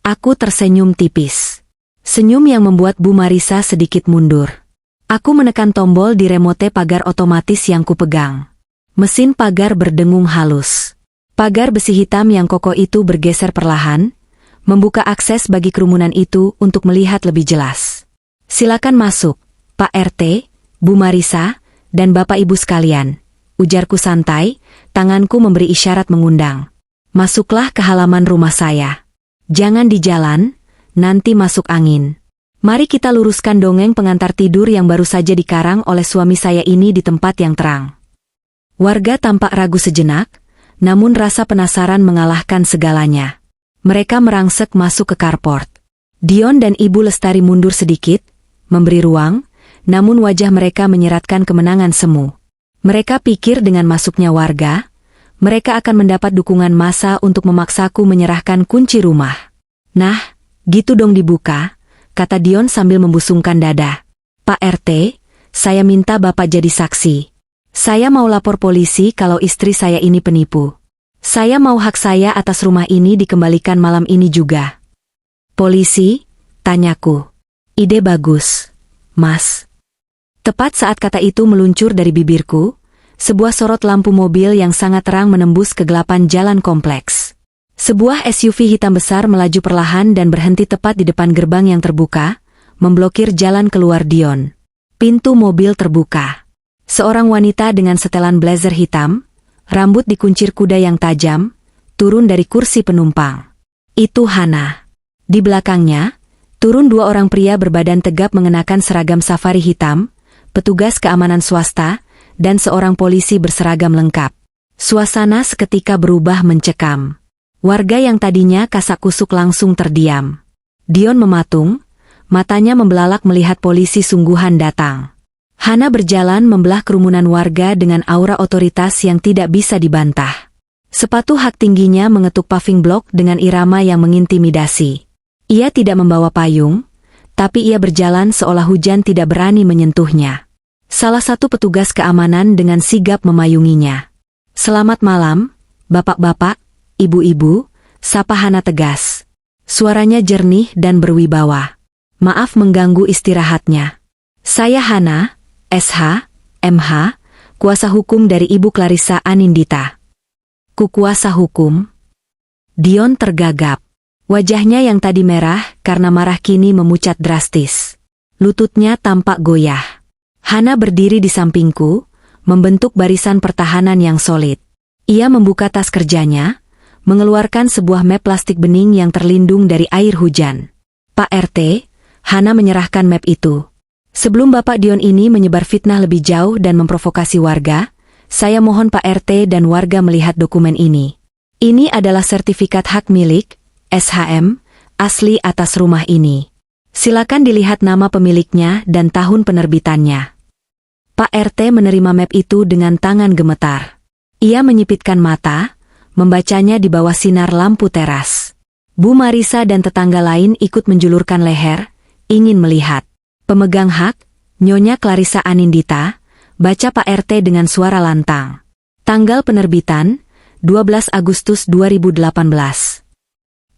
Aku tersenyum tipis. Senyum yang membuat Bu Marisa sedikit mundur. Aku menekan tombol di remote pagar otomatis yang kupegang. Mesin pagar berdengung halus. Pagar besi hitam yang kokoh itu bergeser perlahan, membuka akses bagi kerumunan itu untuk melihat lebih jelas. Silakan masuk, Pak RT, Bu Marisa, dan Bapak Ibu sekalian. Ujarku santai, tanganku memberi isyarat mengundang. Masuklah ke halaman rumah saya. Jangan di jalan, nanti masuk angin. Mari kita luruskan dongeng pengantar tidur yang baru saja dikarang oleh suami saya ini di tempat yang terang. Warga tampak ragu sejenak, namun rasa penasaran mengalahkan segalanya. Mereka merangsek masuk ke carport. Dion dan Ibu Lestari mundur sedikit, memberi ruang, namun wajah mereka menyeratkan kemenangan semu. Mereka pikir dengan masuknya warga, mereka akan mendapat dukungan massa untuk memaksaku menyerahkan kunci rumah. Nah, gitu dong dibuka, kata Dion sambil membusungkan dada. Pak RT, saya minta Bapak jadi saksi. Saya mau lapor polisi kalau istri saya ini penipu. Saya mau hak saya atas rumah ini dikembalikan malam ini juga. Polisi? Tanyaku. Ide bagus, Mas. Tepat saat kata itu meluncur dari bibirku, sebuah sorot lampu mobil yang sangat terang menembus kegelapan jalan kompleks. Sebuah SUV hitam besar melaju perlahan dan berhenti tepat di depan gerbang yang terbuka, memblokir jalan keluar Dion. Pintu mobil terbuka. Seorang wanita dengan setelan blazer hitam, rambut dikuncir kuda yang tajam, turun dari kursi penumpang. Itu Hana. Di belakangnya, turun dua orang pria berbadan tegap mengenakan seragam safari hitam, petugas keamanan swasta, dan seorang polisi berseragam lengkap. Suasana seketika berubah mencekam. Warga yang tadinya kasak-kusuk langsung terdiam. Dion mematung, matanya membelalak melihat polisi sungguhan datang. Hana berjalan membelah kerumunan warga dengan aura otoritas yang tidak bisa dibantah. Sepatu hak tingginya mengetuk paving block dengan irama yang mengintimidasi. Ia tidak membawa payung, tapi ia berjalan seolah hujan tidak berani menyentuhnya. Salah satu petugas keamanan dengan sigap memayunginya. Selamat malam, bapak-bapak, ibu-ibu, sapa Hana tegas. Suaranya jernih dan berwibawa. Maaf mengganggu istirahatnya. Saya Hana, SH, MH, kuasa hukum dari Ibu Clarissa Anindita. Kuasa hukum? Dion tergagap. Wajahnya yang tadi merah karena marah kini memucat drastis. Lututnya tampak goyah. Hana berdiri di sampingku, membentuk barisan pertahanan yang solid. Ia membuka tas kerjanya, mengeluarkan sebuah map plastik bening yang terlindung dari air hujan. Pak RT, Hana menyerahkan map itu. Sebelum Bapak Dion ini menyebar fitnah lebih jauh dan memprovokasi warga, saya mohon Pak RT dan warga melihat dokumen ini. Ini adalah sertifikat hak milik, SHM, asli atas rumah ini. Silakan dilihat nama pemiliknya dan tahun penerbitannya. Pak RT menerima map itu dengan tangan gemetar. Ia menyipitkan mata, membacanya di bawah sinar lampu teras. Bu Marissa dan tetangga lain ikut menjulurkan leher, ingin melihat. Pemegang hak, Nyonya Clarissa Anindita, baca Pak RT dengan suara lantang. Tanggal penerbitan, 12 Agustus 2018.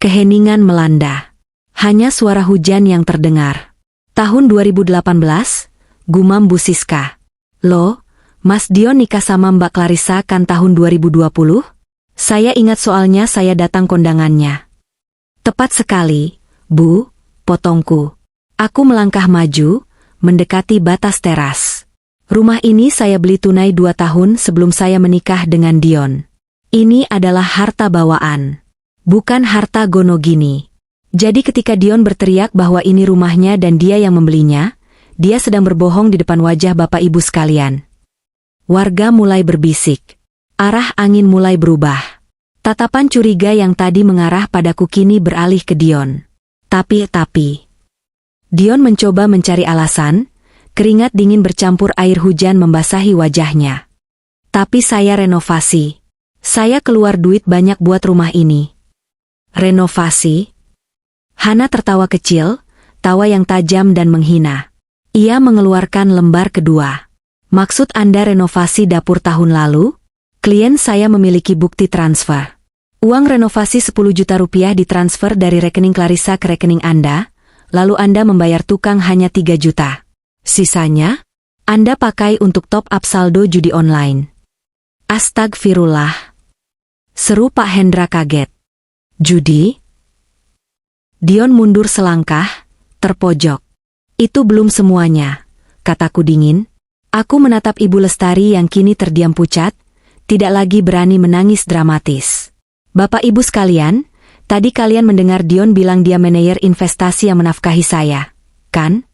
Keheningan melanda. Hanya suara hujan yang terdengar. Tahun 2018, gumam Bu Siska. Loh, Mas Dion nikah sama Mbak Clarissa kan tahun 2020? Saya ingat soalnya saya datang kondangannya. Tepat sekali, Bu, potongku. Aku melangkah maju, mendekati batas teras. Rumah ini saya beli tunai 2 tahun sebelum saya menikah dengan Dion. Ini adalah harta bawaan, bukan harta gono gini. Jadi ketika Dion berteriak bahwa ini rumahnya dan dia yang membelinya, dia sedang berbohong di depan wajah Bapak Ibu sekalian. Warga mulai berbisik. Arah angin mulai berubah. Tatapan curiga yang tadi mengarah padaku kini beralih ke Dion. Tapi... Dion mencoba mencari alasan, keringat dingin bercampur air hujan membasahi wajahnya. Tapi saya renovasi. Saya keluar duit banyak buat rumah ini. Renovasi? Hana tertawa kecil, tawa yang tajam dan menghina. Ia mengeluarkan lembar kedua. Maksud Anda renovasi dapur tahun lalu? Klien saya memiliki bukti transfer. Uang renovasi 10 juta rupiah ditransfer dari rekening Clarissa ke rekening Anda, lalu Anda membayar tukang hanya 3 juta. Sisanya, Anda pakai untuk top up saldo judi online. Astagfirullah. Seru Pak Hendra kaget. Judi? Dion mundur selangkah, terpojok. Itu belum semuanya, kataku dingin. Aku menatap Ibu Lestari yang kini terdiam pucat, tidak lagi berani menangis dramatis. Bapak Ibu sekalian, tadi kalian mendengar Dion bilang dia manajer investasi yang menafkahi saya, kan?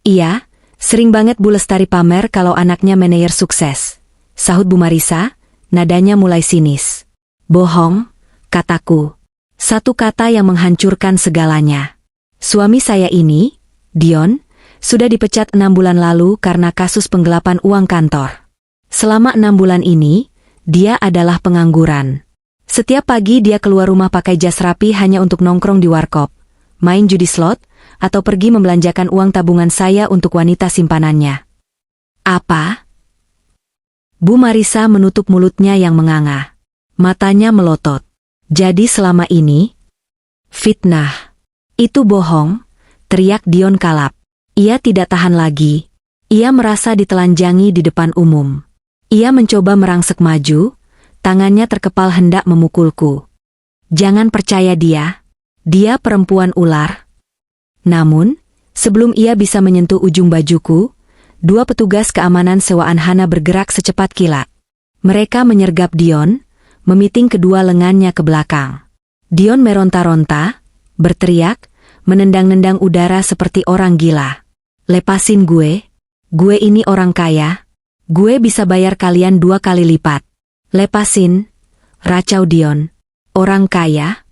Iya, sering banget Bu Lestari pamer kalau anaknya manajer sukses. Sahut Bu Marissa, nadanya mulai sinis. Bohong, kataku. Satu kata yang menghancurkan segalanya. Suami saya ini, Dion, sudah dipecat 6 bulan lalu karena kasus penggelapan uang kantor. Selama 6 bulan ini, dia adalah pengangguran. Setiap pagi dia keluar rumah pakai jas rapi hanya untuk nongkrong di warkop, main judi slot, atau pergi membelanjakan uang tabungan saya untuk wanita simpanannya. Apa? Bu Marissa menutup mulutnya yang menganga. Matanya melotot. Jadi selama ini? Fitnah. Itu bohong, teriak Dion kalap. Ia tidak tahan lagi. Ia merasa ditelanjangi di depan umum. Ia mencoba merangsek maju, tangannya terkepal hendak memukulku. Jangan percaya dia. Dia perempuan ular. Namun, sebelum ia bisa menyentuh ujung bajuku, 2 petugas keamanan sewaan Hana bergerak secepat kilat. Mereka menyergap Dion, memiting kedua lengannya ke belakang. Dion meronta-ronta, berteriak, menendang-nendang udara seperti orang gila. Lepasin gue ini orang kaya, gue bisa bayar kalian 2 kali lipat. Lepasin, racau Dion. Orang kaya?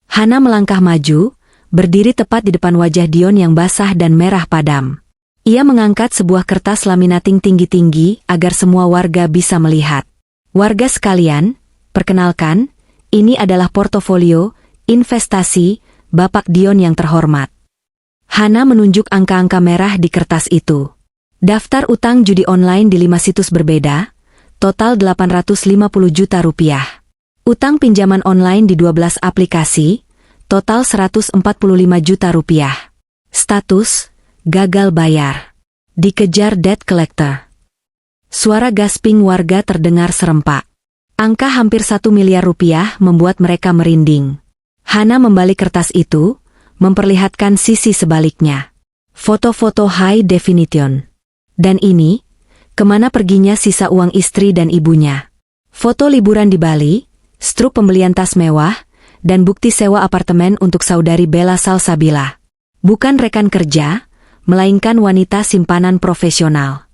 Hana melangkah maju, berdiri tepat di depan wajah Dion yang basah dan merah padam. Ia mengangkat sebuah kertas laminating tinggi-tinggi agar semua warga bisa melihat. Warga sekalian, perkenalkan, ini adalah portofolio, investasi, Bapak Dion yang terhormat. Hana menunjuk angka-angka merah di kertas itu. Daftar utang judi online di 5 situs berbeda, total 850 juta rupiah. Utang pinjaman online di 12 aplikasi, total 145 juta rupiah. Status, gagal bayar. Dikejar debt collector. Suara gasping warga terdengar serempak. Angka hampir 1 miliar rupiah membuat mereka merinding. Hana membalik kertas itu, memperlihatkan sisi sebaliknya. Foto-foto high definition. Dan ini, kemana perginya sisa uang istri dan ibunya? Foto liburan di Bali, struk pembelian tas mewah, dan bukti sewa apartemen untuk saudari Bella Salsabila. Bukan rekan kerja, melainkan wanita simpanan profesional.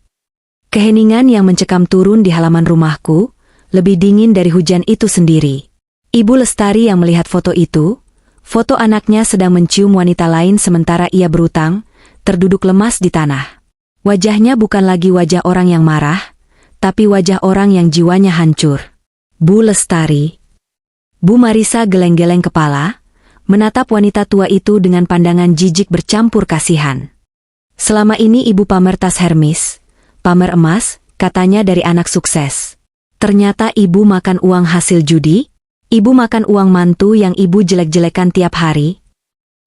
Keheningan yang mencekam turun di halaman rumahku, lebih dingin dari hujan itu sendiri. Ibu Lestari yang melihat foto itu, foto anaknya sedang mencium wanita lain sementara ia berutang, terduduk lemas di tanah. Wajahnya bukan lagi wajah orang yang marah, tapi wajah orang yang jiwanya hancur. Bu Lestari. Bu Marisa geleng-geleng kepala, menatap wanita tua itu dengan pandangan jijik bercampur kasihan. Selama ini ibu pamer tas Hermes, pamer emas, katanya dari anak sukses. Ternyata ibu makan uang hasil judi, ibu makan uang mantu yang ibu jelek-jelekan tiap hari.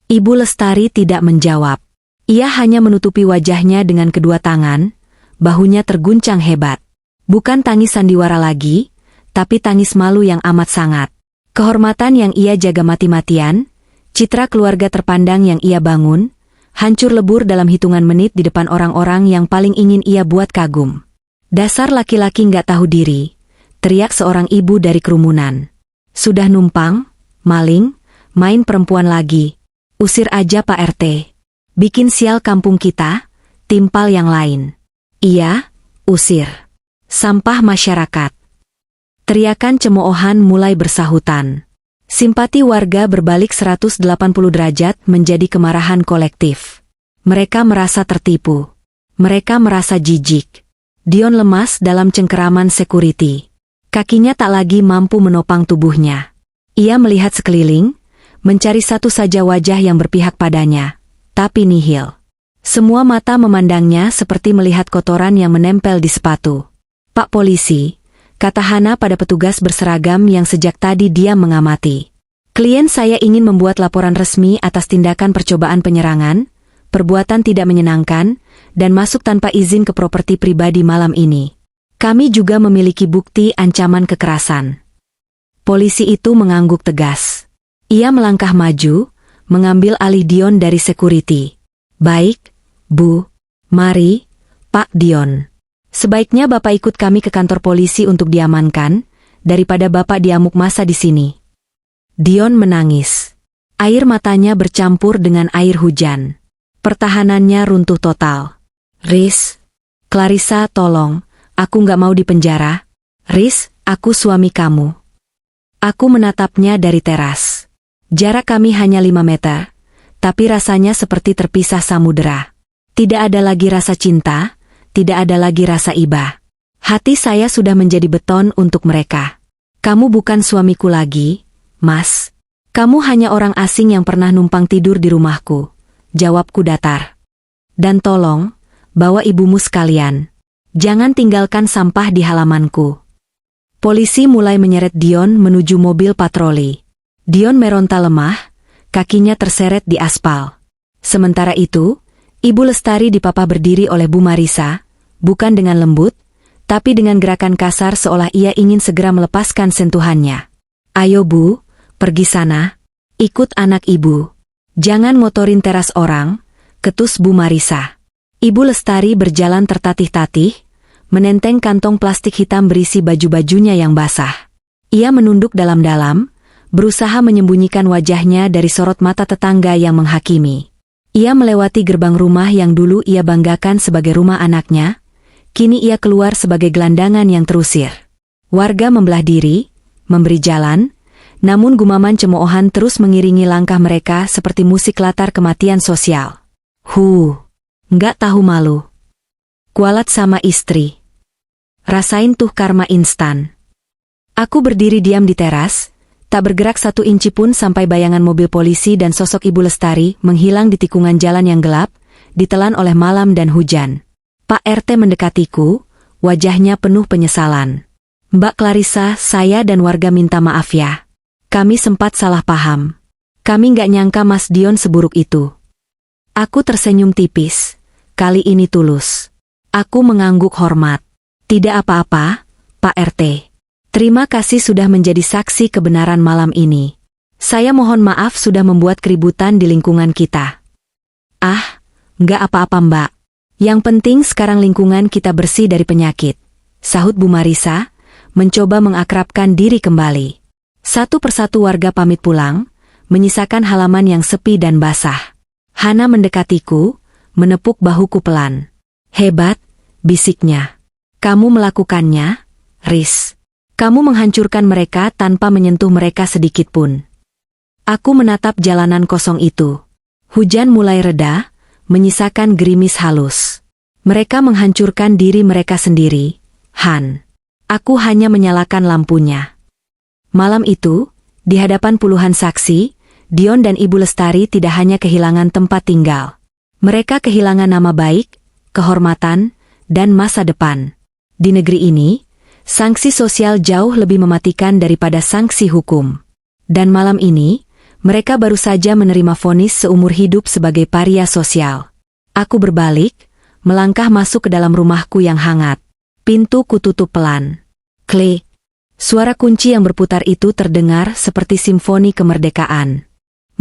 Ibu Lestari tidak menjawab. Ia hanya menutupi wajahnya dengan kedua tangan, bahunya terguncang hebat. Bukan tangis sandiwara lagi, tapi tangis malu yang amat sangat. Kehormatan yang ia jaga mati-matian, citra keluarga terpandang yang ia bangun, hancur lebur dalam hitungan menit di depan orang-orang yang paling ingin ia buat kagum. Dasar laki-laki nggak tahu diri, teriak seorang ibu dari kerumunan. Sudah numpang, maling, main perempuan lagi. Usir aja Pak RT. Bikin sial kampung kita, timpal yang lain. Iya, usir. Sampah masyarakat. Teriakan cemoohan mulai bersahutan. Simpati warga berbalik 180 derajat menjadi kemarahan kolektif. Mereka merasa tertipu. Mereka merasa jijik. Dion lemas dalam cengkeraman security. Kakinya tak lagi mampu menopang tubuhnya. Ia melihat sekeliling, mencari satu saja wajah yang berpihak padanya, tapi nihil. Semua mata memandangnya seperti melihat kotoran yang menempel di sepatu. Pak Polisi, kata Hana pada petugas berseragam yang sejak tadi diam mengamati. Klien saya ingin membuat laporan resmi atas tindakan percobaan penyerangan, perbuatan tidak menyenangkan, dan masuk tanpa izin ke properti pribadi malam ini. Kami juga memiliki bukti ancaman kekerasan. Polisi itu mengangguk tegas. Ia melangkah maju, mengambil alih Dion dari security. Baik, Bu. Mari, Pak Dion. Sebaiknya Bapak ikut kami ke kantor polisi untuk diamankan, daripada Bapak diamuk masa di sini. Dion menangis. Air matanya bercampur dengan air hujan. Pertahanannya runtuh total. Riz, Clarissa tolong, aku nggak mau dipenjara. Riz, aku suami kamu. Aku menatapnya dari teras. Jarak kami hanya 5 meter, tapi rasanya seperti terpisah samudera. Tidak ada lagi rasa cinta, tidak ada lagi rasa iba. Hati saya sudah menjadi beton untuk mereka. Kamu bukan suamiku lagi, Mas. Kamu hanya orang asing yang pernah numpang tidur di rumahku. Jawabku datar. Dan tolong, bawa ibumu sekalian. Jangan tinggalkan sampah di halamanku. Polisi mulai menyeret Dion menuju mobil patroli. Dion meronta lemah, kakinya terseret di aspal. Sementara itu, Ibu Lestari dipapah berdiri oleh Bu Marisa, bukan dengan lembut, tapi dengan gerakan kasar seolah ia ingin segera melepaskan sentuhannya. Ayo Bu, pergi sana, ikut anak Ibu. Jangan motorin teras orang, ketus Bu Marisa. Ibu Lestari berjalan tertatih-tatih, menenteng kantong plastik hitam berisi baju-bajunya yang basah. Ia menunduk dalam-dalam, berusaha menyembunyikan wajahnya dari sorot mata tetangga yang menghakimi. Ia melewati gerbang rumah yang dulu ia banggakan sebagai rumah anaknya, kini ia keluar sebagai gelandangan yang terusir. Warga membelah diri, memberi jalan, namun gumaman cemoohan terus mengiringi langkah mereka seperti musik latar kematian sosial. Nggak tahu malu. Kualat sama istri. Rasain tuh karma instan. Aku berdiri diam di teras, tak bergerak 1 inci pun sampai bayangan mobil polisi dan sosok Ibu Lestari menghilang di tikungan jalan yang gelap, ditelan oleh malam dan hujan. Pak RT mendekatiku, wajahnya penuh penyesalan. Mbak Clarissa, saya dan warga minta maaf ya. Kami sempat salah paham. Kami nggak nyangka Mas Dion seburuk itu. Aku tersenyum tipis. Kali ini tulus. Aku mengangguk hormat. Tidak apa-apa, Pak RT. Terima kasih sudah menjadi saksi kebenaran malam ini. Saya mohon maaf sudah membuat keributan di lingkungan kita. Ah, nggak apa-apa Mbak. Yang penting sekarang lingkungan kita bersih dari penyakit. Sahut Bu Marisa, mencoba mengakrabkan diri kembali. Satu persatu warga pamit pulang, menyisakan halaman yang sepi dan basah. Hana mendekatiku, menepuk bahuku pelan. Hebat, bisiknya. Kamu melakukannya, Riz. Kamu menghancurkan mereka tanpa menyentuh mereka sedikit pun. Aku menatap jalanan kosong itu. Hujan mulai reda, menyisakan gerimis halus. Mereka menghancurkan diri mereka sendiri, Han. Aku hanya menyalakan lampunya. Malam itu, di hadapan puluhan saksi, Dion dan Ibu Lestari tidak hanya kehilangan tempat tinggal. Mereka kehilangan nama baik, kehormatan, dan masa depan. Di negeri ini, sanksi sosial jauh lebih mematikan daripada sanksi hukum. Dan malam ini, mereka baru saja menerima vonis seumur hidup sebagai paria sosial. Aku berbalik, melangkah masuk ke dalam rumahku yang hangat. Pintu kututup pelan. Klik. Suara kunci yang berputar itu terdengar seperti simfoni kemerdekaan.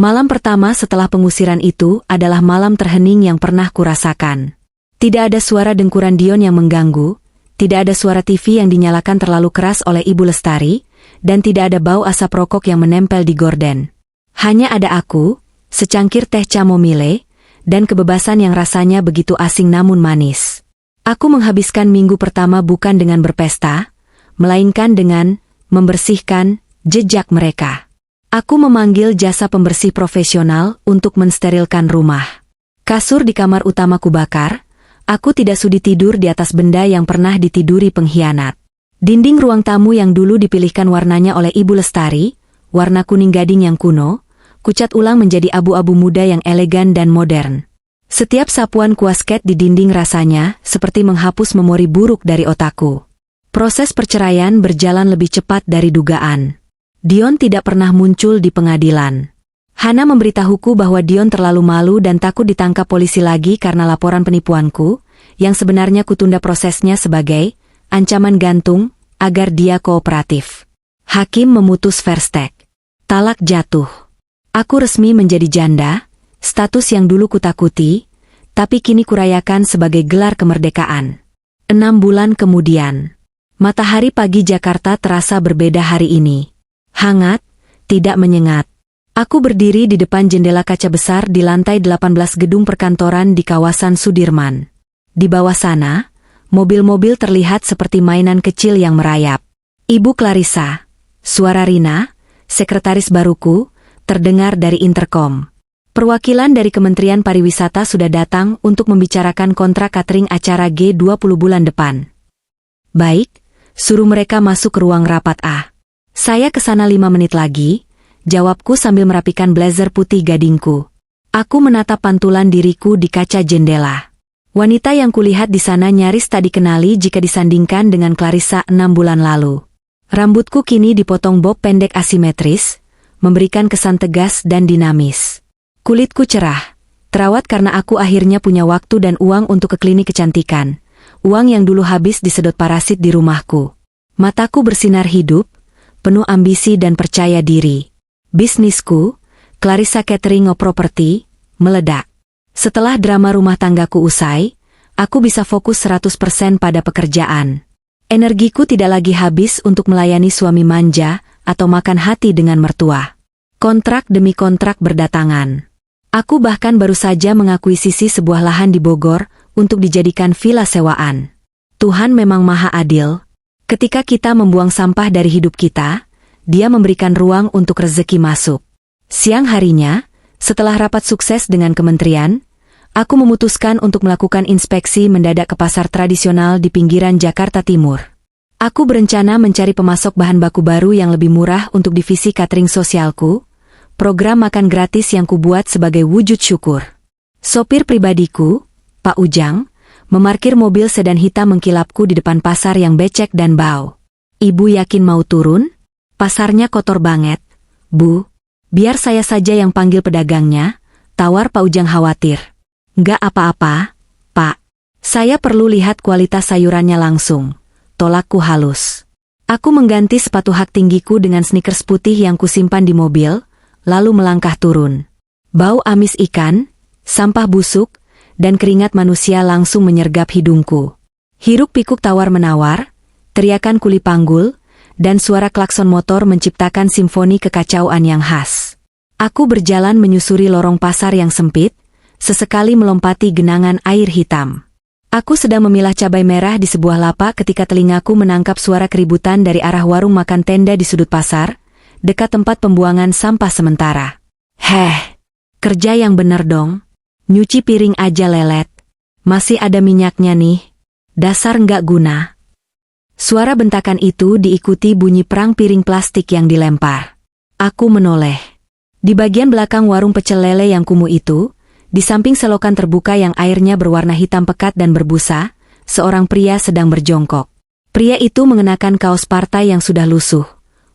Malam pertama setelah pengusiran itu adalah malam terhening yang pernah kurasakan. Tidak ada suara dengkuran Dion yang mengganggu, tidak ada suara TV yang dinyalakan terlalu keras oleh Ibu Lestari, dan tidak ada bau asap rokok yang menempel di gorden. Hanya ada aku, secangkir teh chamomile, dan kebebasan yang rasanya begitu asing namun manis. Aku menghabiskan minggu pertama bukan dengan berpesta, melainkan dengan membersihkan jejak mereka. Aku memanggil jasa pembersih profesional untuk mensterilkan rumah. Kasur di kamar utamaku bakar, aku tidak sudi tidur di atas benda yang pernah ditiduri pengkhianat. Dinding ruang tamu yang dulu dipilihkan warnanya oleh Ibu Lestari, warna kuning gading yang kuno, kucat ulang menjadi abu-abu muda yang elegan dan modern. Setiap sapuan kuasket di dinding rasanya seperti menghapus memori buruk dari otakku. Proses perceraian berjalan lebih cepat dari dugaan. Dion tidak pernah muncul di pengadilan. Hana memberitahuku bahwa Dion terlalu malu dan takut ditangkap polisi lagi karena laporan penipuanku, yang sebenarnya kutunda prosesnya sebagai ancaman gantung agar dia kooperatif. Hakim memutus verstek. Talak jatuh. Aku resmi menjadi janda, status yang dulu kutakuti, tapi kini kurayakan sebagai gelar kemerdekaan. 6 bulan kemudian. Matahari pagi Jakarta terasa berbeda hari ini. Hangat, tidak menyengat. Aku berdiri di depan jendela kaca besar di lantai 18 gedung perkantoran di kawasan Sudirman. Di bawah sana, mobil-mobil terlihat seperti mainan kecil yang merayap. Ibu Clarissa, suara Rina, sekretaris baruku, terdengar dari interkom. Perwakilan dari Kementerian Pariwisata sudah datang untuk membicarakan kontrak catering acara G20 bulan depan. Baik, suruh mereka masuk ke ruang rapat A. Saya kesana 5 menit lagi, jawabku sambil merapikan blazer putih gadingku. Aku menatap pantulan diriku di kaca jendela. Wanita yang kulihat di sana nyaris tak dikenali jika disandingkan dengan Clarissa 6 bulan lalu. Rambutku kini dipotong bob pendek asimetris, memberikan kesan tegas dan dinamis. Kulitku cerah, terawat karena aku akhirnya punya waktu dan uang untuk ke klinik kecantikan. Uang yang dulu habis disedot parasit di rumahku. Mataku bersinar hidup, penuh ambisi dan percaya diri. Bisnisku, Clarissa Catering Property, meledak. Setelah drama rumah tanggaku usai, aku bisa fokus 100% pada pekerjaan. Energiku tidak lagi habis untuk melayani suami manja atau makan hati dengan mertua. Kontrak demi kontrak berdatangan. Aku bahkan baru saja mengakuisisi sebuah lahan di Bogor untuk dijadikan villa sewaan. Tuhan memang maha adil. Ketika kita membuang sampah dari hidup kita, Dia memberikan ruang untuk rezeki masuk. Siang harinya, setelah rapat sukses dengan kementerian, aku memutuskan untuk melakukan inspeksi mendadak ke pasar tradisional di pinggiran Jakarta Timur. Aku berencana mencari pemasok bahan baku baru yang lebih murah untuk divisi catering sosialku, program makan gratis yang kubuat sebagai wujud syukur. Sopir pribadiku, Pak Ujang, memarkir mobil sedan hitam mengkilapku di depan pasar yang becek dan bau. Ibu yakin mau turun? Pasarnya kotor banget, Bu. Biar saya saja yang panggil pedagangnya, tawar Pak Ujang khawatir. Nggak apa-apa, Pak. Saya perlu lihat kualitas sayurannya langsung. Tolakku halus. Aku mengganti sepatu hak tinggiku dengan sneakers putih yang kusimpan di mobil, lalu melangkah turun. Bau amis ikan, sampah busuk, dan keringat manusia langsung menyergap hidungku. Hiruk-pikuk tawar-menawar, teriakan kuli panggul, dan suara klakson motor menciptakan simfoni kekacauan yang khas. Aku berjalan menyusuri lorong pasar yang sempit, sesekali melompati genangan air hitam. Aku sedang memilah cabai merah di sebuah lapak ketika telingaku menangkap suara keributan dari arah warung makan tenda di sudut pasar, dekat tempat pembuangan sampah sementara. Kerja yang bener dong. Nyuci piring aja lelet. Masih ada minyaknya nih. Dasar nggak guna. Suara bentakan itu diikuti bunyi perang piring plastik yang dilempar. Aku menoleh. Di bagian belakang warung pecel lele yang kumuh itu, di samping selokan terbuka yang airnya berwarna hitam pekat dan berbusa, seorang pria sedang berjongkok. Pria itu mengenakan kaos partai yang sudah lusuh,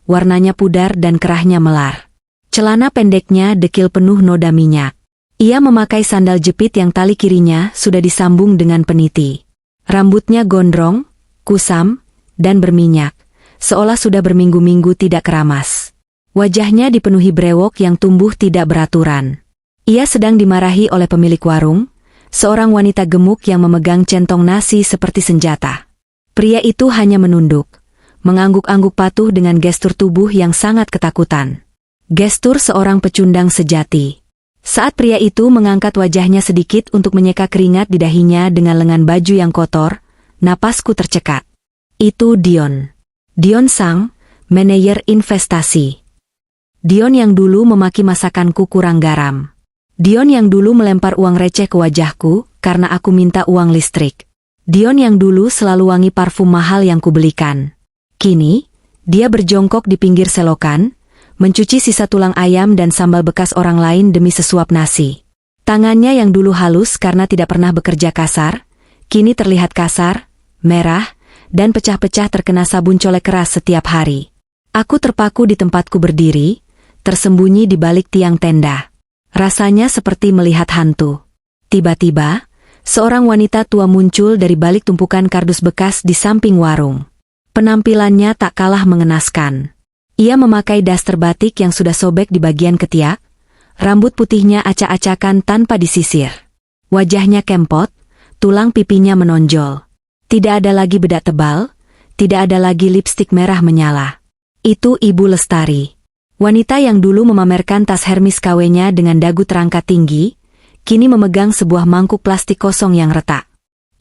warnanya pudar dan kerahnya melar. Celana pendeknya dekil penuh noda minyak. Ia memakai sandal jepit yang tali kirinya sudah disambung dengan peniti. Rambutnya gondrong, kusam, dan berminyak, seolah sudah berminggu-minggu tidak keramas. Wajahnya dipenuhi brewok yang tumbuh tidak beraturan. Ia sedang dimarahi oleh pemilik warung, seorang wanita gemuk yang memegang centong nasi seperti senjata. Pria itu hanya menunduk, mengangguk-angguk patuh dengan gestur tubuh yang sangat ketakutan. Gestur seorang pecundang sejati. Saat pria itu mengangkat wajahnya sedikit untuk menyeka keringat di dahinya dengan lengan baju yang kotor, napasku tercekat. Itu Dion. Dion Sang, manajer investasi. Dion yang dulu memaki masakanku kurang garam. Dion yang dulu melempar uang receh ke wajahku karena aku minta uang listrik. Dion yang dulu selalu wangi parfum mahal yang kubelikan. Kini, dia berjongkok di pinggir selokan, mencuci sisa tulang ayam dan sambal bekas orang lain demi sesuap nasi. Tangannya yang dulu halus karena tidak pernah bekerja kasar, kini terlihat kasar, merah, dan pecah-pecah terkena sabun colek keras setiap hari. Aku terpaku di tempatku berdiri, tersembunyi di balik tiang tenda. Rasanya seperti melihat hantu. Tiba-tiba, seorang wanita tua muncul dari balik tumpukan kardus bekas di samping warung. Penampilannya tak kalah mengenaskan. Ia memakai daster batik yang sudah sobek di bagian ketiak, rambut putihnya acak-acakan tanpa disisir. Wajahnya kempot, tulang pipinya menonjol. Tidak ada lagi bedak tebal, tidak ada lagi lipstik merah menyala. Itu Ibu Lestari. Wanita yang dulu memamerkan tas Hermes KW-nya dengan dagu terangkat tinggi, kini memegang sebuah mangkuk plastik kosong yang retak.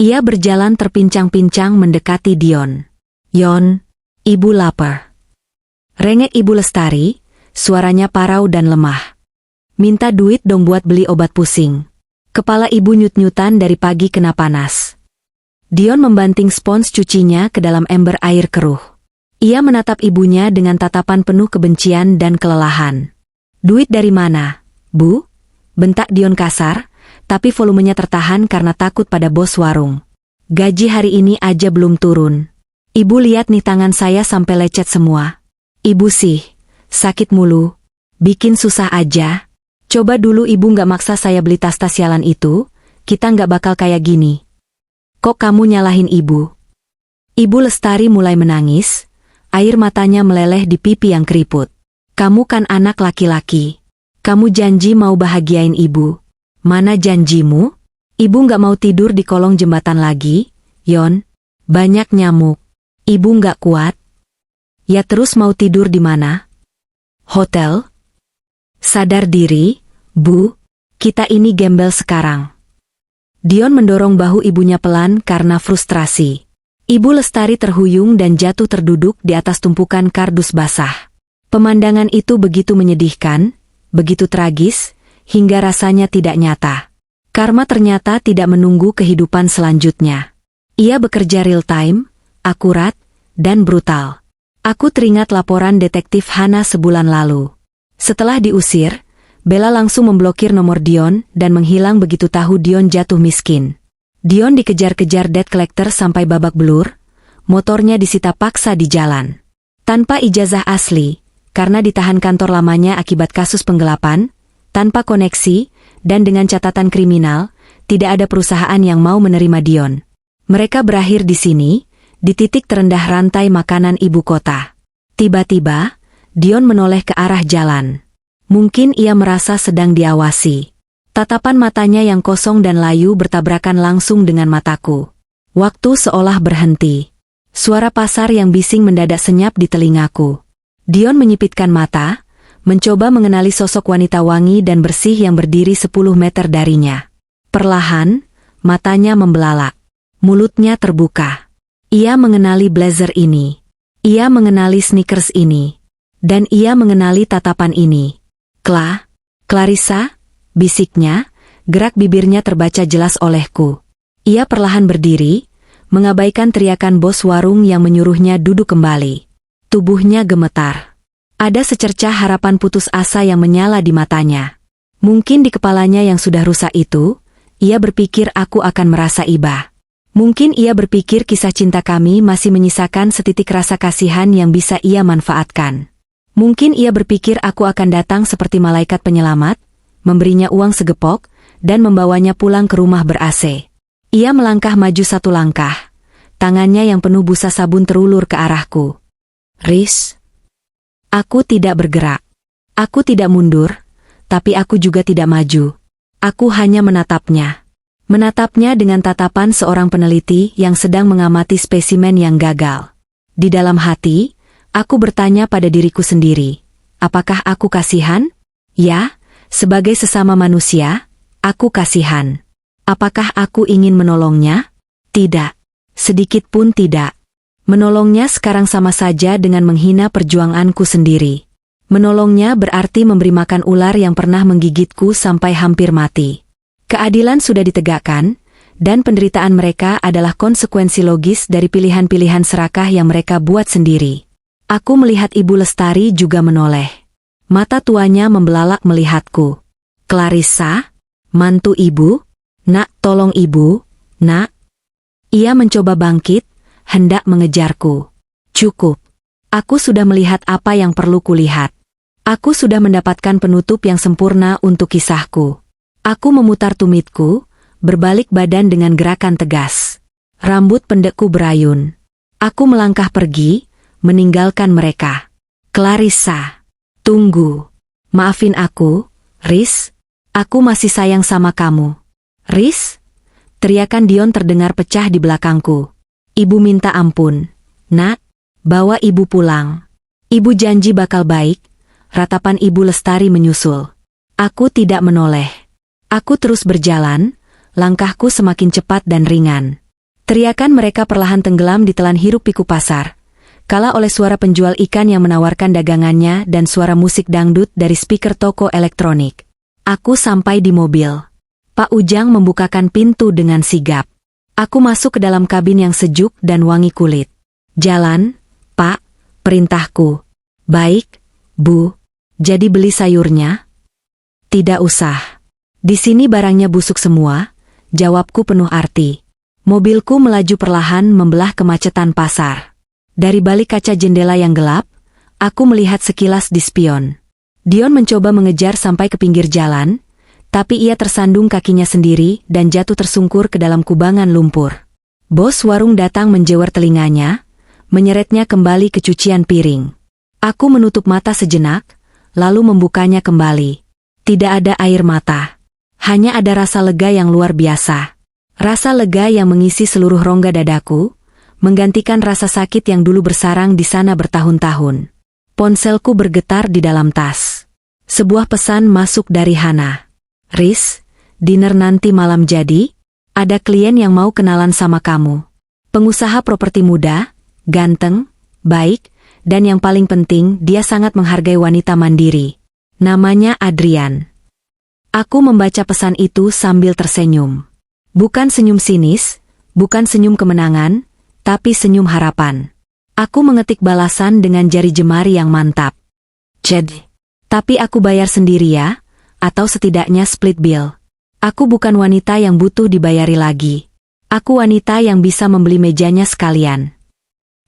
Ia berjalan terpincang-pincang mendekati Dion. "Yon, Ibu lapar." Rengek Ibu Lestari, suaranya parau dan lemah. "Minta duit dong buat beli obat pusing." Kepala ibu nyut-nyutan dari pagi kena panas. Dion membanting spons cucinya ke dalam ember air keruh. Ia menatap ibunya dengan tatapan penuh kebencian dan kelelahan. "Duit dari mana, Bu?" bentak Dion kasar, tapi volumenya tertahan karena takut pada bos warung. "Gaji hari ini aja belum turun. Ibu lihat nih tangan saya sampai lecet semua. Ibu sih, sakit mulu. Bikin susah aja. Coba dulu ibu nggak maksa saya beli tas-tas sialan itu, kita nggak bakal kayak gini." "Kok kamu nyalahin ibu?" Ibu Lestari mulai menangis. Air matanya meleleh di pipi yang keriput. "Kamu kan anak laki-laki. Kamu janji mau bahagiain ibu. Mana janjimu? Ibu nggak mau tidur di kolong jembatan lagi, Yon. Banyak nyamuk. Ibu nggak kuat. Ya terus mau tidur di mana? Hotel? Sadar diri, Bu. Kita ini gembel sekarang." Dion mendorong bahu ibunya pelan karena frustrasi. Ibu Lestari terhuyung dan jatuh terduduk di atas tumpukan kardus basah. Pemandangan itu begitu menyedihkan, begitu tragis, hingga rasanya tidak nyata. Karma ternyata tidak menunggu kehidupan selanjutnya. Ia bekerja real time, akurat, dan brutal. Aku teringat laporan detektif Hana sebulan lalu. Setelah diusir, Bella langsung memblokir nomor Dion dan menghilang begitu tahu Dion jatuh miskin. Dion dikejar-kejar debt collector sampai babak belur, motornya disita paksa di jalan. Tanpa ijazah asli, karena ditahan kantor lamanya akibat kasus penggelapan, tanpa koneksi, dan dengan catatan kriminal, tidak ada perusahaan yang mau menerima Dion. Mereka berakhir di sini, di titik terendah rantai makanan ibu kota. Tiba-tiba, Dion menoleh ke arah jalan. Mungkin ia merasa sedang diawasi. Tatapan matanya yang kosong dan layu bertabrakan langsung dengan mataku. Waktu seolah berhenti. Suara pasar yang bising mendadak senyap di telingaku. Dion menyipitkan mata, mencoba mengenali sosok wanita wangi dan bersih yang berdiri 10 meter darinya. Perlahan, matanya membelalak. Mulutnya terbuka. Ia mengenali blazer ini. Ia mengenali sneakers ini. Dan ia mengenali tatapan ini. Clarissa, bisiknya, gerak bibirnya terbaca jelas olehku. Ia perlahan berdiri, mengabaikan teriakan bos warung yang menyuruhnya duduk kembali. Tubuhnya gemetar. Ada secercah harapan putus asa yang menyala di matanya. Mungkin di kepalanya yang sudah rusak itu, ia berpikir aku akan merasa iba. Mungkin ia berpikir kisah cinta kami masih menyisakan setitik rasa kasihan yang bisa ia manfaatkan. Mungkin ia berpikir aku akan datang seperti malaikat penyelamat, memberinya uang segepok, dan membawanya pulang ke rumah ber-AC. Ia melangkah maju 1 langkah. Tangannya yang penuh busa sabun terulur ke arahku. Riz. Aku tidak bergerak. Aku tidak mundur, tapi aku juga tidak maju. Aku hanya menatapnya. Menatapnya dengan tatapan seorang peneliti yang sedang mengamati spesimen yang gagal. Di dalam hati, aku bertanya pada diriku sendiri, apakah aku kasihan? Ya, sebagai sesama manusia, aku kasihan. Apakah aku ingin menolongnya? Tidak. Sedikit pun tidak. Menolongnya sekarang sama saja dengan menghina perjuanganku sendiri. Menolongnya berarti memberi makan ular yang pernah menggigitku sampai hampir mati. Keadilan sudah ditegakkan, dan penderitaan mereka adalah konsekuensi logis dari pilihan-pilihan serakah yang mereka buat sendiri. Aku melihat Ibu Lestari juga menoleh. Mata tuanya membelalak melihatku. Clarissa, mantu ibu? Nak, tolong ibu, nak. Ia mencoba bangkit, hendak mengejarku. Cukup. Aku sudah melihat apa yang perlu kulihat. Aku sudah mendapatkan penutup yang sempurna untuk kisahku. Aku memutar tumitku, berbalik badan dengan gerakan tegas. Rambut pendekku berayun. Aku melangkah pergi, meninggalkan mereka. Clarissa, tunggu. Maafin aku, Riz. Aku masih sayang sama kamu. Riz? Teriakan Dion terdengar pecah di belakangku. Ibu minta ampun. Nak, bawa ibu pulang. Ibu janji bakal baik. Ratapan Ibu Lestari menyusul. Aku tidak menoleh. Aku terus berjalan, langkahku semakin cepat dan ringan. Teriakan mereka perlahan tenggelam di telan hiruk pikuk pasar, kala oleh suara penjual ikan yang menawarkan dagangannya dan suara musik dangdut dari speaker toko elektronik. Aku sampai di mobil. Pak Ujang membukakan pintu dengan sigap. Aku masuk ke dalam kabin yang sejuk dan wangi kulit. Jalan, Pak, perintahku. Baik, Bu. Jadi beli sayurnya? Tidak usah. Di sini barangnya busuk semua, jawabku penuh arti. Mobilku melaju perlahan membelah kemacetan pasar. Dari balik kaca jendela yang gelap, aku melihat sekilas di spion. Dion mencoba mengejar sampai ke pinggir jalan, tapi ia tersandung kakinya sendiri dan jatuh tersungkur ke dalam kubangan lumpur. Bos warung datang menjewer telinganya, menyeretnya kembali ke cucian piring. Aku menutup mata sejenak, lalu membukanya kembali. Tidak ada air mata. Hanya ada rasa lega yang luar biasa. Rasa lega yang mengisi seluruh rongga dadaku, menggantikan rasa sakit yang dulu bersarang di sana bertahun-tahun. Ponselku bergetar di dalam tas. Sebuah pesan masuk dari Hana. Riz, dinner nanti malam jadi? Ada klien yang mau kenalan sama kamu. Pengusaha properti muda, ganteng, baik, dan yang paling penting dia sangat menghargai wanita mandiri. Namanya Adrian. Aku membaca pesan itu sambil tersenyum. Bukan senyum sinis, bukan senyum kemenangan, tapi senyum harapan. Aku mengetik balasan dengan jari jemari yang mantap. Jadi, tapi aku bayar sendiri ya, atau setidaknya split bill. Aku bukan wanita yang butuh dibayari lagi. Aku wanita yang bisa membeli mejanya sekalian.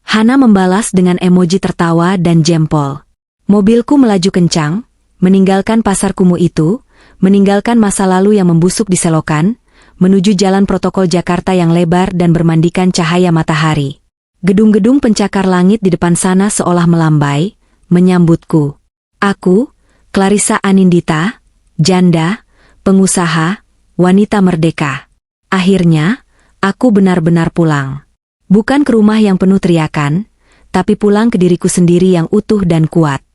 Hana membalas dengan emoji tertawa dan jempol. Mobilku melaju kencang, meninggalkan pasar kumuh itu, meninggalkan masa lalu yang membusuk di selokan, menuju jalan protokol Jakarta yang lebar dan bermandikan cahaya matahari. Gedung-gedung pencakar langit di depan sana seolah melambai, menyambutku. Aku, Clarissa Anindita, janda, pengusaha, wanita merdeka. Akhirnya, aku benar-benar pulang. Bukan ke rumah yang penuh teriakan, tapi pulang ke diriku sendiri yang utuh dan kuat.